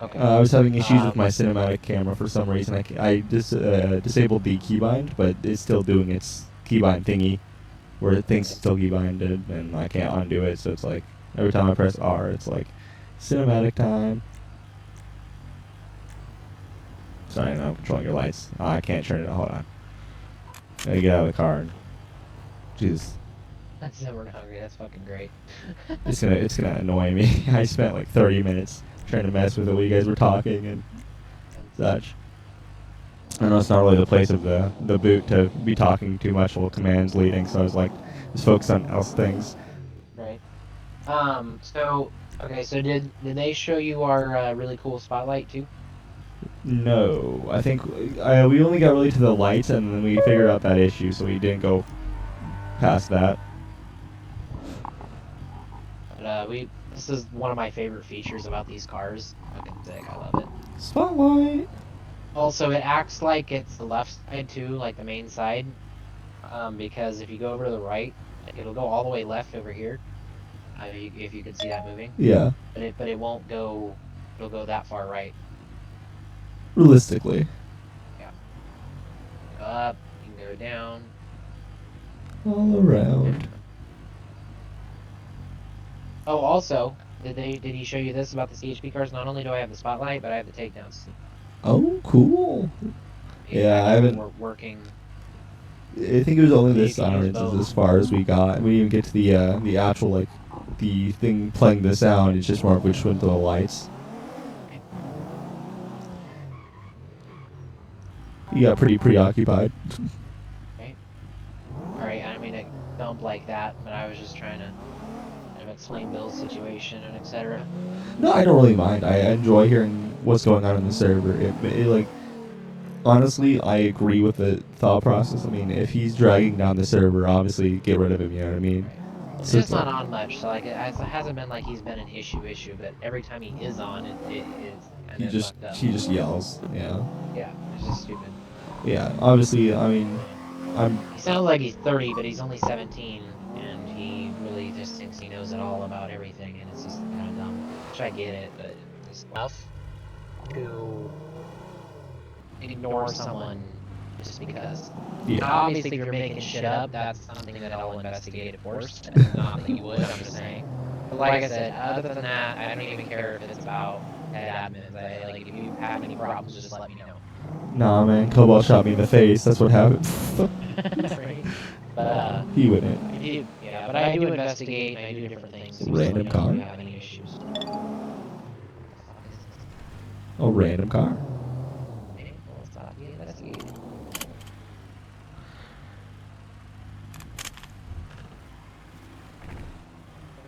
Okay.
I was having issues with my cinematic camera for some reason. I disabled the keybind, but it's still doing its keybind thingy, where it thinks it's still keybinded, and I can't undo it. So it's like every time I press R, it's like cinematic time. Sorry, I'm controlling your lights. Oh, I can't turn it on. Hold on. Gotta get out of the car. Jesus.
That's we're hungry. That's fucking great.
It's gonna annoy me. I spent like 30 minutes trying to mess with it while you guys were talking and such. I know it's not really the place of the boot to be talking too much while command's leading, so I was like, just focus on else things.
Right. So did they show you our really cool spotlight too?
No, I think we only got really to the lights, and then we figured out that issue, so we didn't go past that.
But this is one of my favorite features about these cars. Fucking sick. I love it.
Spotlight.
Also, it acts like it's the left side too, like the main side. Because if you go over to the right, it'll go all the way left over here. If you could see that moving.
Yeah.
But it won't go. It'll go that far right.
Realistically.
Yeah. Go up. You can go down.
All around.
Oh, also, did he show you this about the CHP cars? Not only do I have the spotlight, but I have the takedowns.
Oh, cool. Yeah, I haven't.
We're working.
I think it was only the
You can use
sirens is
both.
as far as we got. We didn't even get to the actual like the thing playing the sound. It's just more of which went to the lights. You got pretty preoccupied.
Right. All right. I mean, I don't like that, but I was just trying to explain Bill's situation and etc.
No, I don't really mind. I enjoy hearing what's going on in the server. It like, honestly, I agree with the thought process. I mean, if he's dragging down the server, obviously get rid of him. You know what I mean?
Right. It's
So
just
it's
not
like,
on much, so like it hasn't been like he's been an issue, but every time he is on, it is kind of fucked up.
he just yells. Yeah.
Yeah, it's just stupid.
Yeah. Obviously, I mean,
He sounds like he's 30, but he's only 17, and he really just thinks he knows it all about everything, and it's just kind of dumb. Which I get it, but it's enough to ignore someone just because.
Yeah.
Obviously, if you're making shit up, that's something that I'll investigate, of course. Not that you would, I'm just saying. But like I said, other than that, I don't even care if it's about head admins. Like, if you have any problems, just let me know.
Nah, man, Cobalt shot me in the face. That's what happened.
Right? But
He wouldn't.
but I do investigate and I do different things. So
Random
just let me know
car?
if you have any issues.
A random car?
Okay, well, it's not the investigation.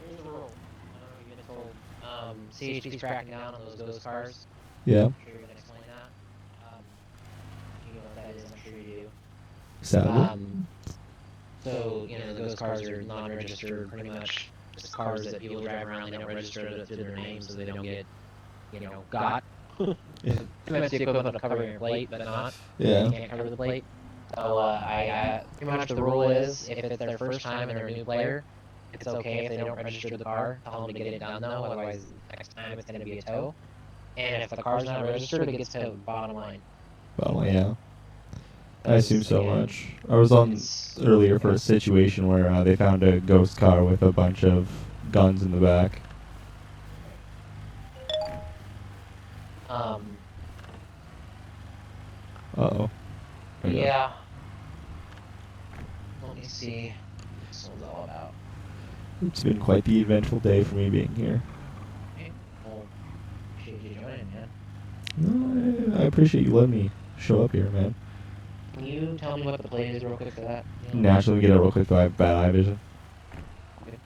Here's the rule. I don't know if you've been told. CHP's cracking down on those ghost cars.
Yeah.
I'm sure you're gonna explain that. You know what that is, I'm sure you do.
Sadly.
So, the ghost cars are non-registered, pretty much just cars that people drive around, they don't register it to their names so they don't get, got.
Yeah.
Pretty much the equivalent of covering your plate, but not.
Yeah.
You can't cover the plate. So, I pretty much the rule is, if it's their first time and they're a new player, it's okay if they don't register the car. Tell them to get it done, though, otherwise next time it's going to be a tow. And if the car's not registered, it gets towed, bottom line.
Well, yeah. I assume so much. I was on earlier for a situation where they found a ghost car with a bunch of guns in the back. Uh-oh.
Yeah. Let me see. This one's all about.
It's been quite the eventful day for me being here.
Okay. Well, appreciate you joining, man.
No, I appreciate you letting me show up here, man.
Can you tell me what the plate is real quick for that?
Naturally, get it real quick, though I have bad eye vision.
Okay.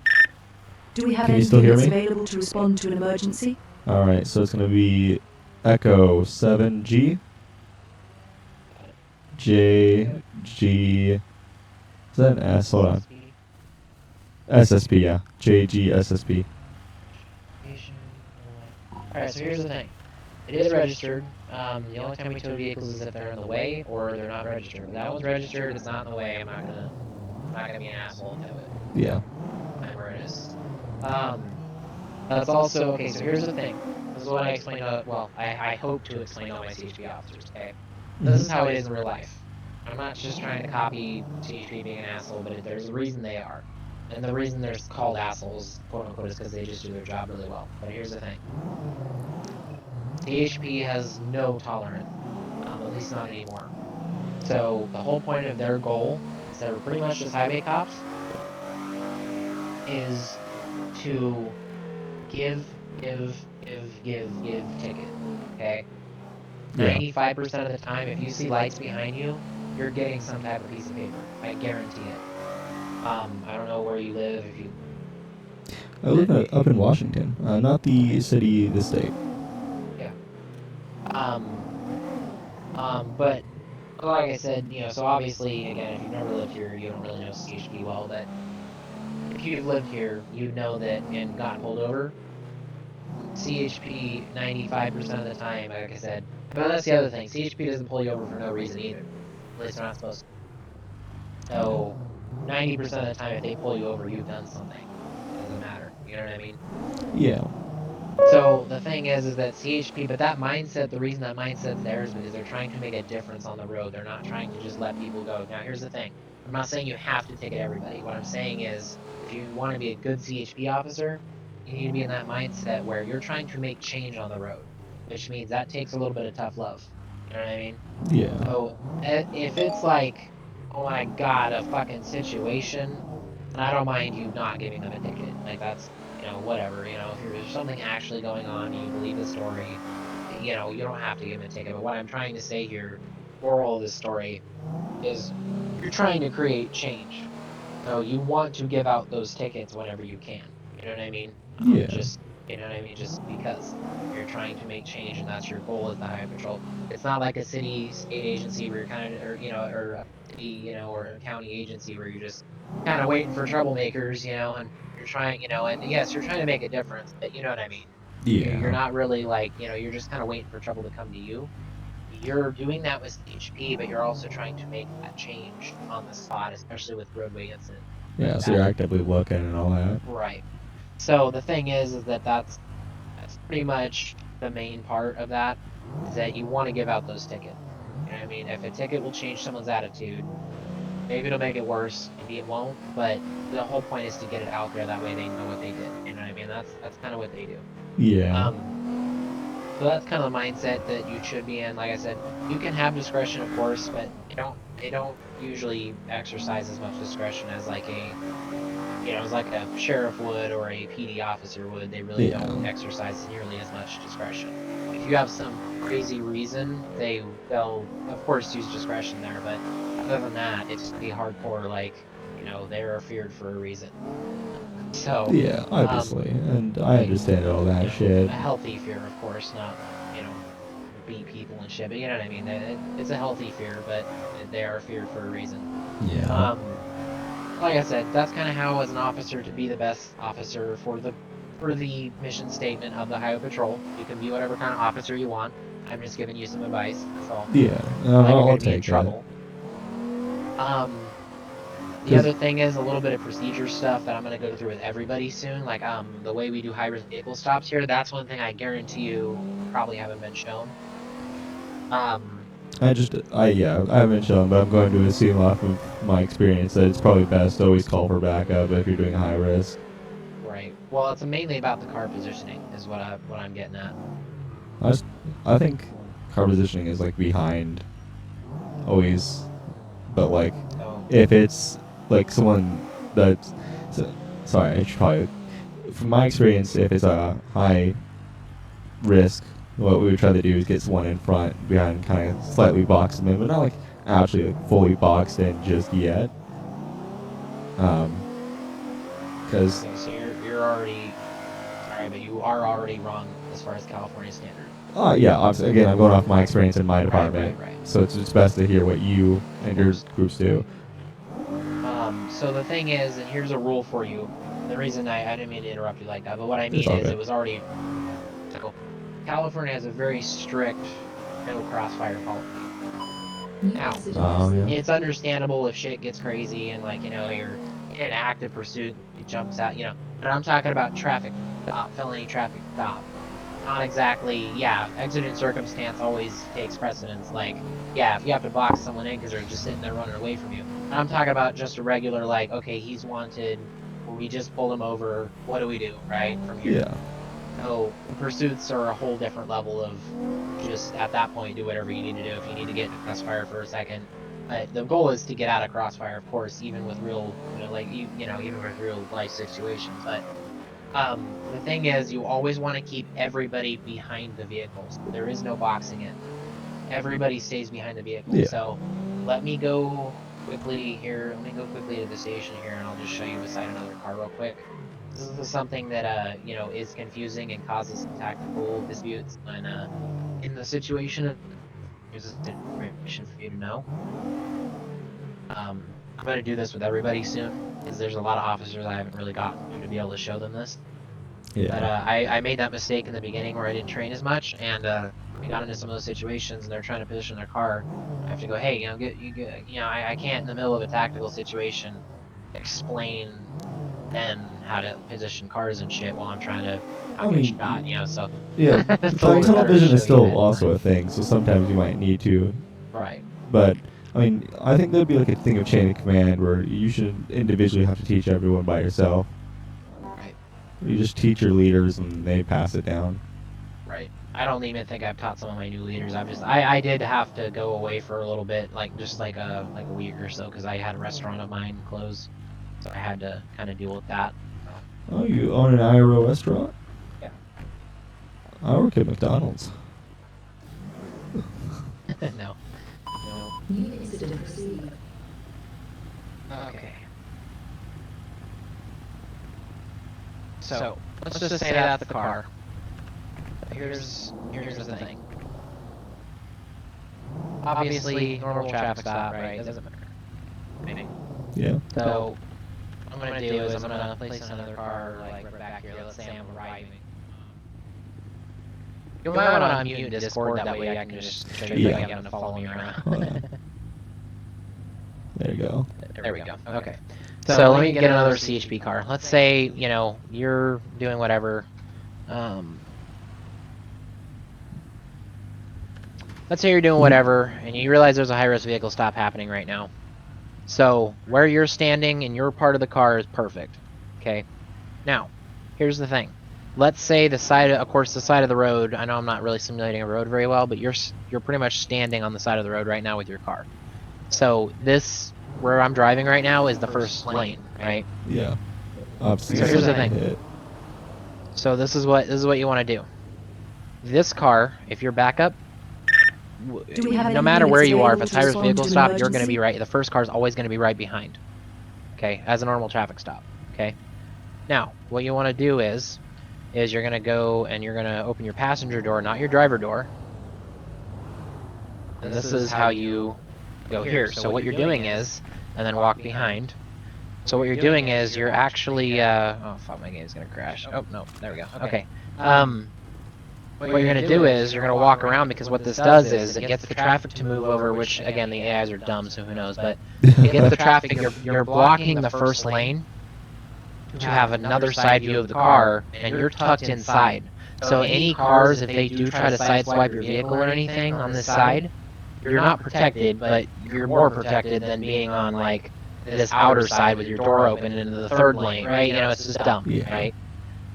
Do we have
Can you
any
still hear
units
me?
available to respond to an emergency?
Alright, so it's going to be Echo 7G, JG, is that an S? Hold on. SSP, yeah. JG SSP.
Alright, so here's the thing. It is registered. The only time we tow vehicles is if they're in the way or they're not registered. If that one's registered, it's not in the way. I'm not gonna be an asshole and tow it.
Yeah.
Find where it is. That's also okay. So here's the thing. This is what I explain to. Well, I hope to explain to all my CHP officers. Okay. This is how it is in real life. I'm not just trying to copy CHP being an asshole, but there's a reason they are. And the reason they're called assholes, quote unquote, is because they just do their job really well. But here's the thing. CHP has no tolerance, at least not anymore. So the whole point of their goal, is that we're pretty much just highway cops, is to give ticket. Okay? 95% of the time, if you see lights behind you, you're getting some type of piece of paper. I guarantee it. I don't know where you live. If you
I live up in Washington, not the city, the state.
Yeah. But like I said, so obviously, again, if you've never lived here, you don't really know CHP well, but if you've lived here, you'd know that and gotten pulled over, CHP 95% of the time, like I said, but that's the other thing, CHP doesn't pull you over for no reason either. At least they're not supposed to. So, 90% of the time, if they pull you over, you've done something. It doesn't matter. You know what I mean?
Yeah.
So the thing is that CHP, but that mindset, the reason that mindset's there is because they're trying to make a difference on the road. They're not trying to just let people go. Now, here's the thing. I'm not saying you have to ticket everybody. What I'm saying is, if you want to be a good CHP officer, you need to be in that mindset where you're trying to make change on the road, which means that takes a little bit of tough love. You know what I mean?
Yeah.
So if it's like, oh my god, a fucking situation, and I don't mind you not giving them a ticket. Like that's, whatever. If there's something actually going on, you believe the story, you don't have to give them a ticket. But what I'm trying to say here, moral of this story, is you're trying to create change. So you want to give out those tickets whenever you can. You know what I mean?
Yeah.
Just, just because you're trying to make change and that's your goal as the highway patrol. It's not like a city, state agency where you're kind of, or a city, or a county agency where you're just kind of waiting for troublemakers, and you're trying, and yes, you're trying to make a difference, but you know what I mean?
Yeah.
You're not really like, you're just kind of waiting for trouble to come to you. You're doing that with CHP, but you're also trying to make that change on the spot, especially with roadway incidents.
Yeah, so you're actively looking and all that.
Right. So the thing is that that's pretty much the main part of that, is that you want to give out those tickets. You know what I mean? If a ticket will change someone's attitude, maybe it'll make it worse, maybe it won't, but the whole point is to get it out there, that way they know what they did. You know what I mean? That's kind of what they do.
Yeah.
So that's kind of the mindset that you should be in. Like I said, you can have discretion, of course, but they don't usually exercise as much discretion as like as like a sheriff would or a PD officer would. They really don't exercise nearly as much discretion. If you have some crazy reason, they'll of course use discretion there, but other than that, it's the hardcore like, they are feared for a reason. So
yeah, obviously, and I understand all that shit.
a healthy fear, of course, not beat people and shit, but you know what I mean. It's a healthy fear, but they are feared for a reason.
Yeah.
Like I said, that's kind of how, as an officer, to be the best officer for the mission statement of the Highway Patrol. You can be whatever kind of officer you want. I'm just giving you some advice. That's all.
Yeah, I'll take
trouble. The other thing is a little bit of procedure stuff that I'm going to go through with everybody soon. Like the way we do high-risk vehicle stops here. That's one thing I guarantee you probably haven't been shown.
I haven't shown, but I'm going to assume off of my experience that it's probably best to always call for backup if you're doing high risk.
Right. Well, it's mainly about the car positioning, is what I'm getting at.
I think car positioning is like behind, always, but like if it's like someone that's sorry, I should probably, from my experience, if it's a high risk, what we would try to do is get someone in front behind, kind of slightly box them in, but not like actually like fully boxed in just yet. Because
so you're already sorry, but you are already wrong as far as California standard.
Yeah, obviously, again, I'm going off my experience in my department,
Right.
so it's best to hear what you and your groups do.
So the thing is, and here's a rule for you. The reason I didn't mean to interrupt you like that, but what I mean is it was already. So California has a very strict no crossfire policy. Now, it's understandable if shit gets crazy and like you're in an active pursuit, it jumps out, But I'm talking about traffic stop, felony traffic stop. Not exactly, exigent circumstance always takes precedence. Like, if you have to box someone in because they're just sitting there running away from you. I'm talking about just a regular, like, okay, he's wanted, or we just pulled him over. What do we do, right? From here.
Yeah.
So pursuits are a whole different level of just at that point do whatever you need to do. If you need to get into crossfire for a second, but the goal is to get out of crossfire, of course, even with real, even with real life situations. But the thing is, you always want to keep everybody behind the vehicles. There is no boxing in. Everybody stays behind the vehicle.
Yeah.
So let me go quickly here. Let me go quickly to the station here, and I'll just show you beside another car real quick. This is something that is confusing and causes some tactical disputes. And in the situation, here's information for you to know. I'm going to do this with everybody soon, because there's a lot of officers I haven't really gotten to be able to show them this.
Yeah.
But I made that mistake in the beginning where I didn't train as much, and we got into some of those situations, and they're trying to position their car. I have to go, hey, I can't in the middle of a tactical situation explain then how to position cars and shit while I'm trying to get shot, so.
Yeah, tunnel vision is still also a thing, so sometimes you might need to.
Right.
But, I think there'd be like a thing of chain of command where you should individually have to teach everyone by yourself.
Right.
You just teach your leaders and they pass it down.
Right. I don't even think I've taught some of my new leaders. I did have to go away for a little bit, like a week or so, because I had a restaurant of mine close. So I had to kind of deal with that.
Oh, you own an IRO restaurant?
Yeah.
I work at McDonald's.
No.
New incident received.
Okay. So let's just say that's the car. Here's the thing. Obviously, normal traffic stop, right? It doesn't matter. Maybe.
Yeah.
So what I'm gonna do is I'm gonna place another car like right back here. Let's say I'm arriving. You might want to unmute Discord, that way I can just show you that you have to follow me around.
There you go.
There we go. Okay. So let me get another CHP car. Let's say, you're doing whatever. Let's say you're doing whatever, and you realize there's a high-risk vehicle stop happening right now. So where you're standing in your part of the car is perfect. Okay? Now, here's the thing. let's say the side of the road. I know I'm not really simulating a road very well, but you're pretty much standing on the side of the road right now with your car. So this, where I'm driving right now, is the first lane, right?
Yeah.
So here's the thing. So this is what you want to do. This car, if you're back up, no matter where you are, if it's high-risk vehicle stop, you're going to be right. The first car is always going to be right behind. Okay, as a normal traffic stop. Okay. Now, what you want to do is you're going to go and you're going to open your passenger door, not your driver door. And this is how you go here. So what you're doing is, and then walk behind. So what you're doing is you're actually, oh fuck, my game's gonna crash. Oh no, there we go. Okay. What you're gonna do is you're gonna walk around, because what this does is it gets the traffic to move over, which again the AIs are dumb, so who knows, but it gets the traffic. You're blocking the first lane to have another side view of the car, and you're tucked inside. So any cars, if they do try to sideswipe your vehicle or anything on this side, you're not protected, but you're more protected than being on like this outer side with your door open into the third lane, right? You know, it's just dumb, right?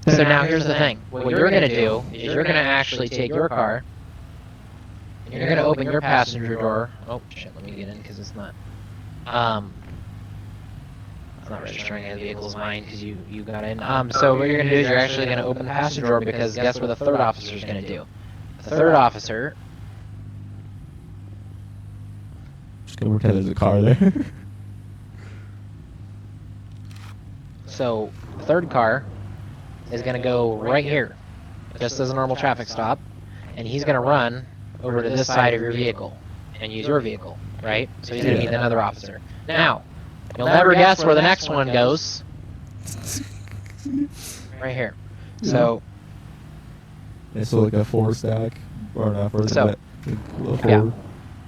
So now here's the thing. What you're going to do is you're going to actually take your car, and you're going to open your passenger door. Oh, shit, let me get in because it's not registering as vehicle's mine because you got in. So what you're going to do is you're actually going to open the passenger door, because guess what the third officer is going to do? The third officer...
Just going to pretend there's a car there.
So the third car is going to go right here, just as a normal traffic stop, and he's going to run over to this side of your vehicle and use your vehicle, right? So he's going to be another officer. Now, you'll never guess where the next one goes. Right here. So...
Yeah, so like a 4 stack, or not 4
So,
yeah.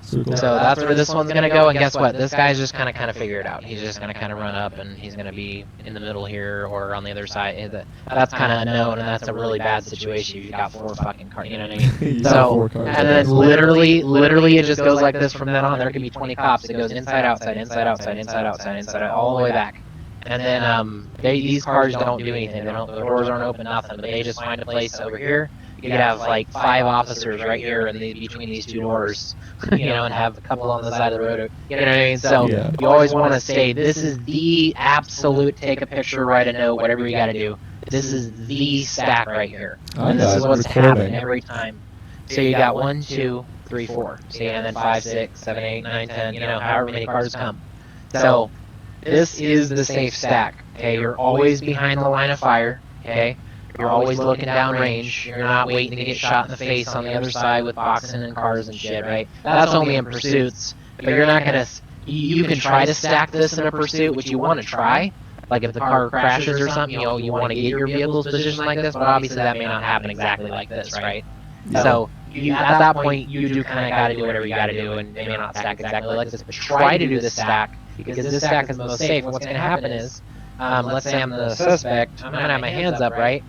Circle.
So that's where this one's going to go, and guess what? This guy's just kind of figure it out. He's just going to kind of run up, and he's going to be in the middle here or on the other side. That's kind of unknown, and that's a really bad situation if you've got 4 fucking cars, you know what I mean? So, and then literally it just goes like this from then on. There could be 20 cops. It goes inside, outside, inside, outside, inside, outside, inside, all the way back. And then these cars don't do anything. The doors aren't open, nothing, but they just find a place over here. You could have like 5 officers right here in between these 2 doors, you know, and have a couple on the side of the road. You know what I mean? So you always want to say, this is the absolute take a picture, write a note, whatever you got to do. This is the stack right here. And this is what's happening every time. So you got 1, 2, 3, 4. See, and then 5, 6, 7, 8, 9, 10, you know, however many cars come. So this is the safe stack. Okay, you're always behind the line of fire. Okay. You're always looking down range. You're not waiting to get shot in the face on the other side with boxing and cars and shit, right? That's only in pursuits. But you're not gonna... You can try to stack this in a pursuit, which you want to try. Like if the car crashes or something, you know, you want to get your vehicle's position like this, but obviously that may not happen exactly like this, right? So at that point, you do kind of got to do whatever you got to do, and they may not stack exactly like this, but try to do the stack, because this stack is the most safe. And what's going to happen is, let's say I'm the suspect, I'm going to have my hands up, right?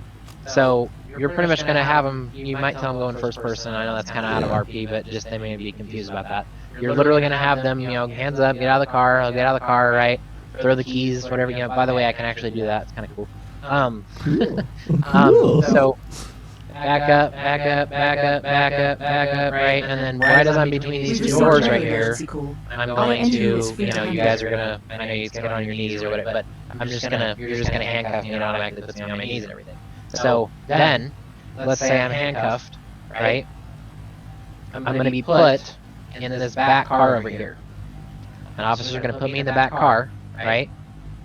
So you're pretty much going to have them, you might tell them go in first person. I know that's kind of out of RP, but just they may be confused about that. You're literally going to have them, you know, hands up, get out of the car, right? Throw the keys, whatever, you know. By the way, I can actually do that. It's kind of cool. So back up, right? And then right as I'm between these 2 doors right here, I'm going to, you know, you guys are going to, I know you get on your knees or whatever, but you're just going to handcuff me and automatically put me on my knees and everything. So then, let's say I'm handcuffed, right? I'm going to be put in this back car over here. An officer's going to put me in the back car, right?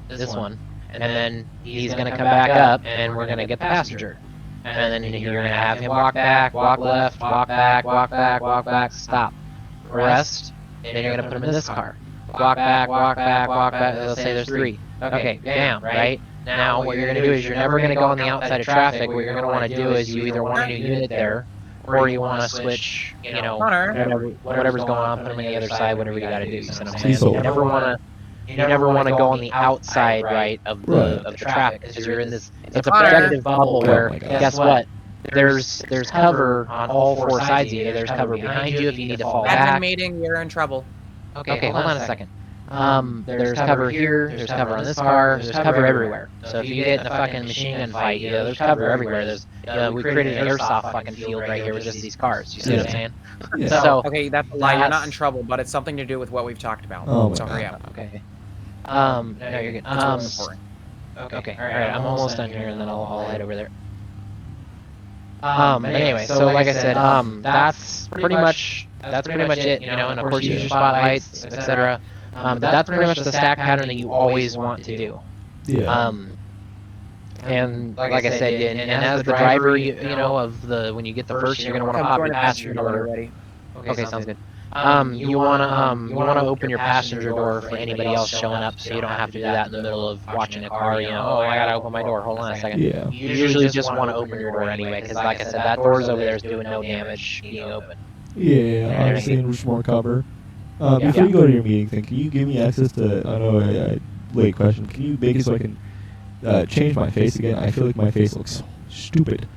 This one. And then he's going to come back up, and we're going to get the passenger. And then you're going to have him walk back, walk left, walk back, stop. Rest. Then you're going to put him in this car. Walk back. Let's say there's 3. Okay, bam, right? Now, what you're going to do is you're never going to go on the outside of traffic. What you're going to want to do is you either want a new unit there, or you want to switch, you know, whatever's going on, put them on the other side, whatever you got to do. You know what I'm saying? You never want to go on the outside, right, of the traffic, because you're in this. It's a protective bubble where, guess what? There's cover on all 4 sides of you. There's cover behind you if you need to fall back.
Meeting, you're in trouble.
Okay, hold on a second. There's cover here, there's cover on this car, there's cover everywhere. So if you get in a fucking machine gun fight, there's cover everywhere. We created an airsoft fucking field right here with just these cars. You see what I'm saying?
Yeah.
So
Okay, that's a lie. You're not in trouble, but it's something to do with what we've talked about.
Oh my
so hurry
God.
up.
Okay. No, you're good.
That's what's important.
Okay. All right. I'm almost done here, and then I'll head over there. But anyway, so like I said, that's pretty much it. And of course use your spotlights, etc. That's pretty much the stack pattern that you always want to do.
Yeah.
And like I said, and as the driver, when you get the first, you're gonna want to pop your passenger door.
Ready.
Okay, sounds good. You wanna open your passenger door for anybody else showing up, so you don't have to do that in the middle of watching a car. Oh, I gotta open my door. Hold on a second.
Yeah.
You usually just want to open your door anyway, because like I said, that door's over there is doing no damage being open.
Yeah, obviously, and just more cover. Before you go to your meeting thing, can you give me access to, I know a late question, can you make it so I can change my face again? I feel like my face looks stupid.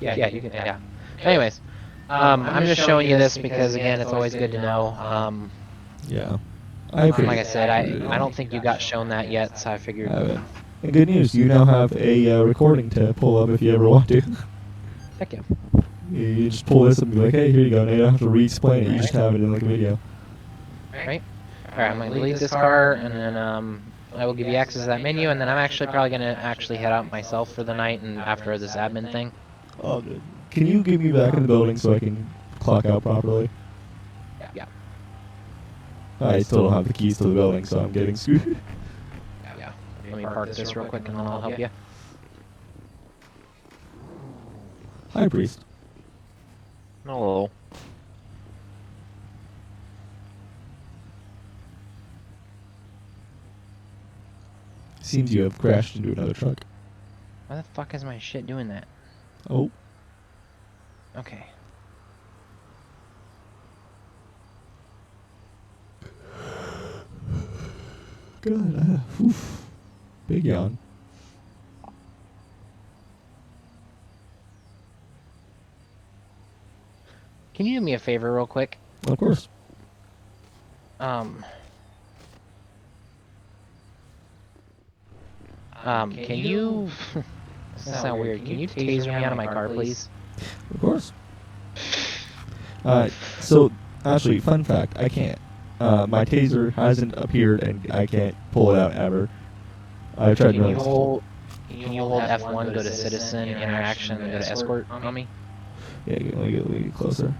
Yeah, you can, yeah. Anyways, I'm just showing you this because, again, it's always good to know.
Yeah.
Like I said, I don't think you got shown that yet, so I figured...
And good news, you now have a recording to pull up if you ever want to.
Heck yeah.
You just pull this and be like, hey, here you go. Now you don't have to re-explain it. You just have it in like a video.
Right. Alright, I'm going to delete this car, and then I will give you access to that menu, and then I'm actually probably going to head out myself for the night and after this admin thing.
Oh, good. Can you get me back in the building so I can clock out properly?
Yeah.
I still don't have the keys to the building, so I'm getting screwed.
Yeah. Let me park this real quick, and then I'll help you.
Hi, Priest.
Hello.
Seems you have crashed into another truck.
Why the fuck is my shit doing that?
Oh.
Okay.
God, oof. Big yawn.
Can you do me a favor real quick?
Of course.
Can you... This is sound weird. Can you taser me out of my car, please?
Of course. So, actually, fun fact, I can't. My taser hasn't appeared, and I can't pull it out ever. I've tried
Can
to...
you hold F1, go to Citizen, Interaction, and go to Escort on me?
Yeah, let me get closer.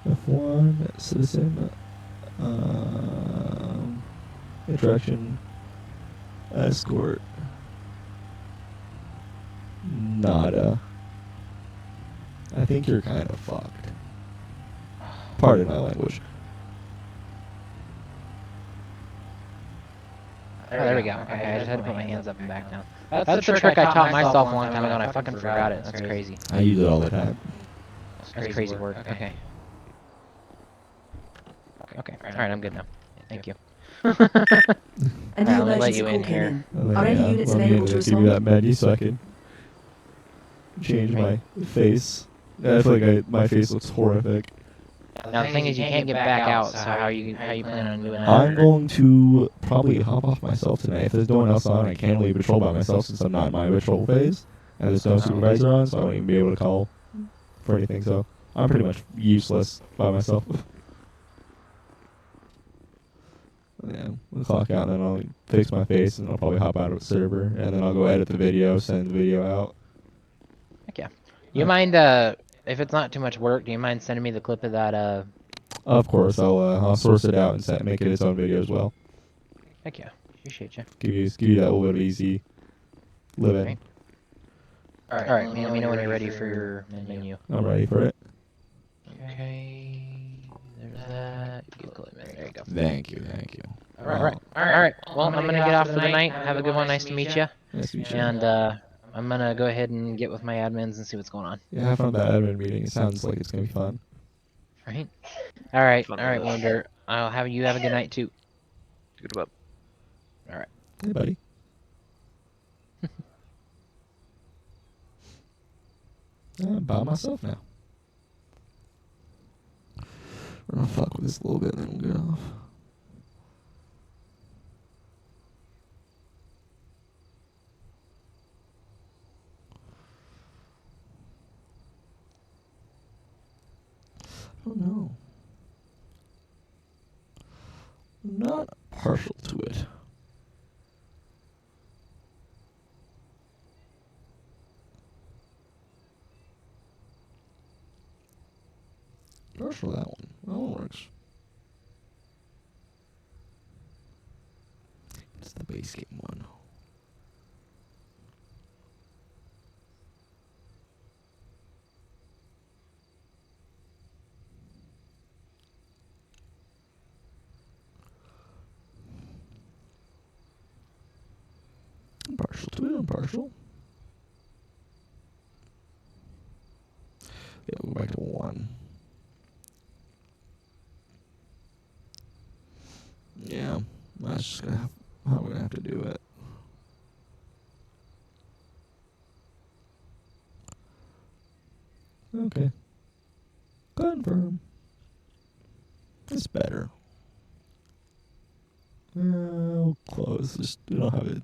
F1, Citizen, Interaction, Escort. Nada. I think you're kind of fucked. Pardon my language.
Oh, there we go. Okay, I just had to put my hands up and back down. That's a trick I taught myself a long time ago, and I fucking forgot it. That's crazy.
I use it all the time.
That's crazy work. Okay. Okay. Alright, I'm good now. Thank you.
A new
I'll let
emergency
you
call
in
came
here.
in. Are any units available to
give me
respond?
that menu so I can change my face. I feel like my face looks horrific.
Now the thing is, you can't get back out. So how you plan on doing that?
I'm going to probably hop off myself tonight. If there's no one else on, I can't leave patrol by myself since I'm not in my patrol phase, and there's no supervisor on, so I won't even be able to call for anything. So I'm pretty much useless by myself. Yeah, we'll clock out, and then I'll fix my face, and I'll probably hop out of the server, and then I'll go edit the video, send the video out.
Heck yeah. You mind, if it's not too much work, do you mind sending me the clip of that,
Of course, I'll source it out and make it its own video as well.
Heck yeah. Appreciate you.
Give you that little bit of easy living.
Right. Alright, let me know when you're ready for your menu.
I'm ready for it.
Okay. There's that. There you go.
Thank you.
Alright. Well, I'm gonna get off for the night. Have a good one. Nice to meet you.
Nice to meet you.
And, I'm gonna go ahead and get with my admins and see what's going on.
Yeah, have fun with that admin meeting. It sounds like it's gonna be fun.
Right? Alright, Wonder. I'll have you have a good night too.
Goodbye.
Alright.
Hey, buddy. I'm by myself now. We're gonna fuck with this a little bit and then we'll get off. don't know. I'm not partial to it. Partial to that one. That one works. It's the base game one. I'm partial to it. I'm partial. Yeah, we'll go back to 1. Yeah, that's just gonna how we're gonna have to do it. Okay. Confirm. It's better. We'll close. Just we don't have it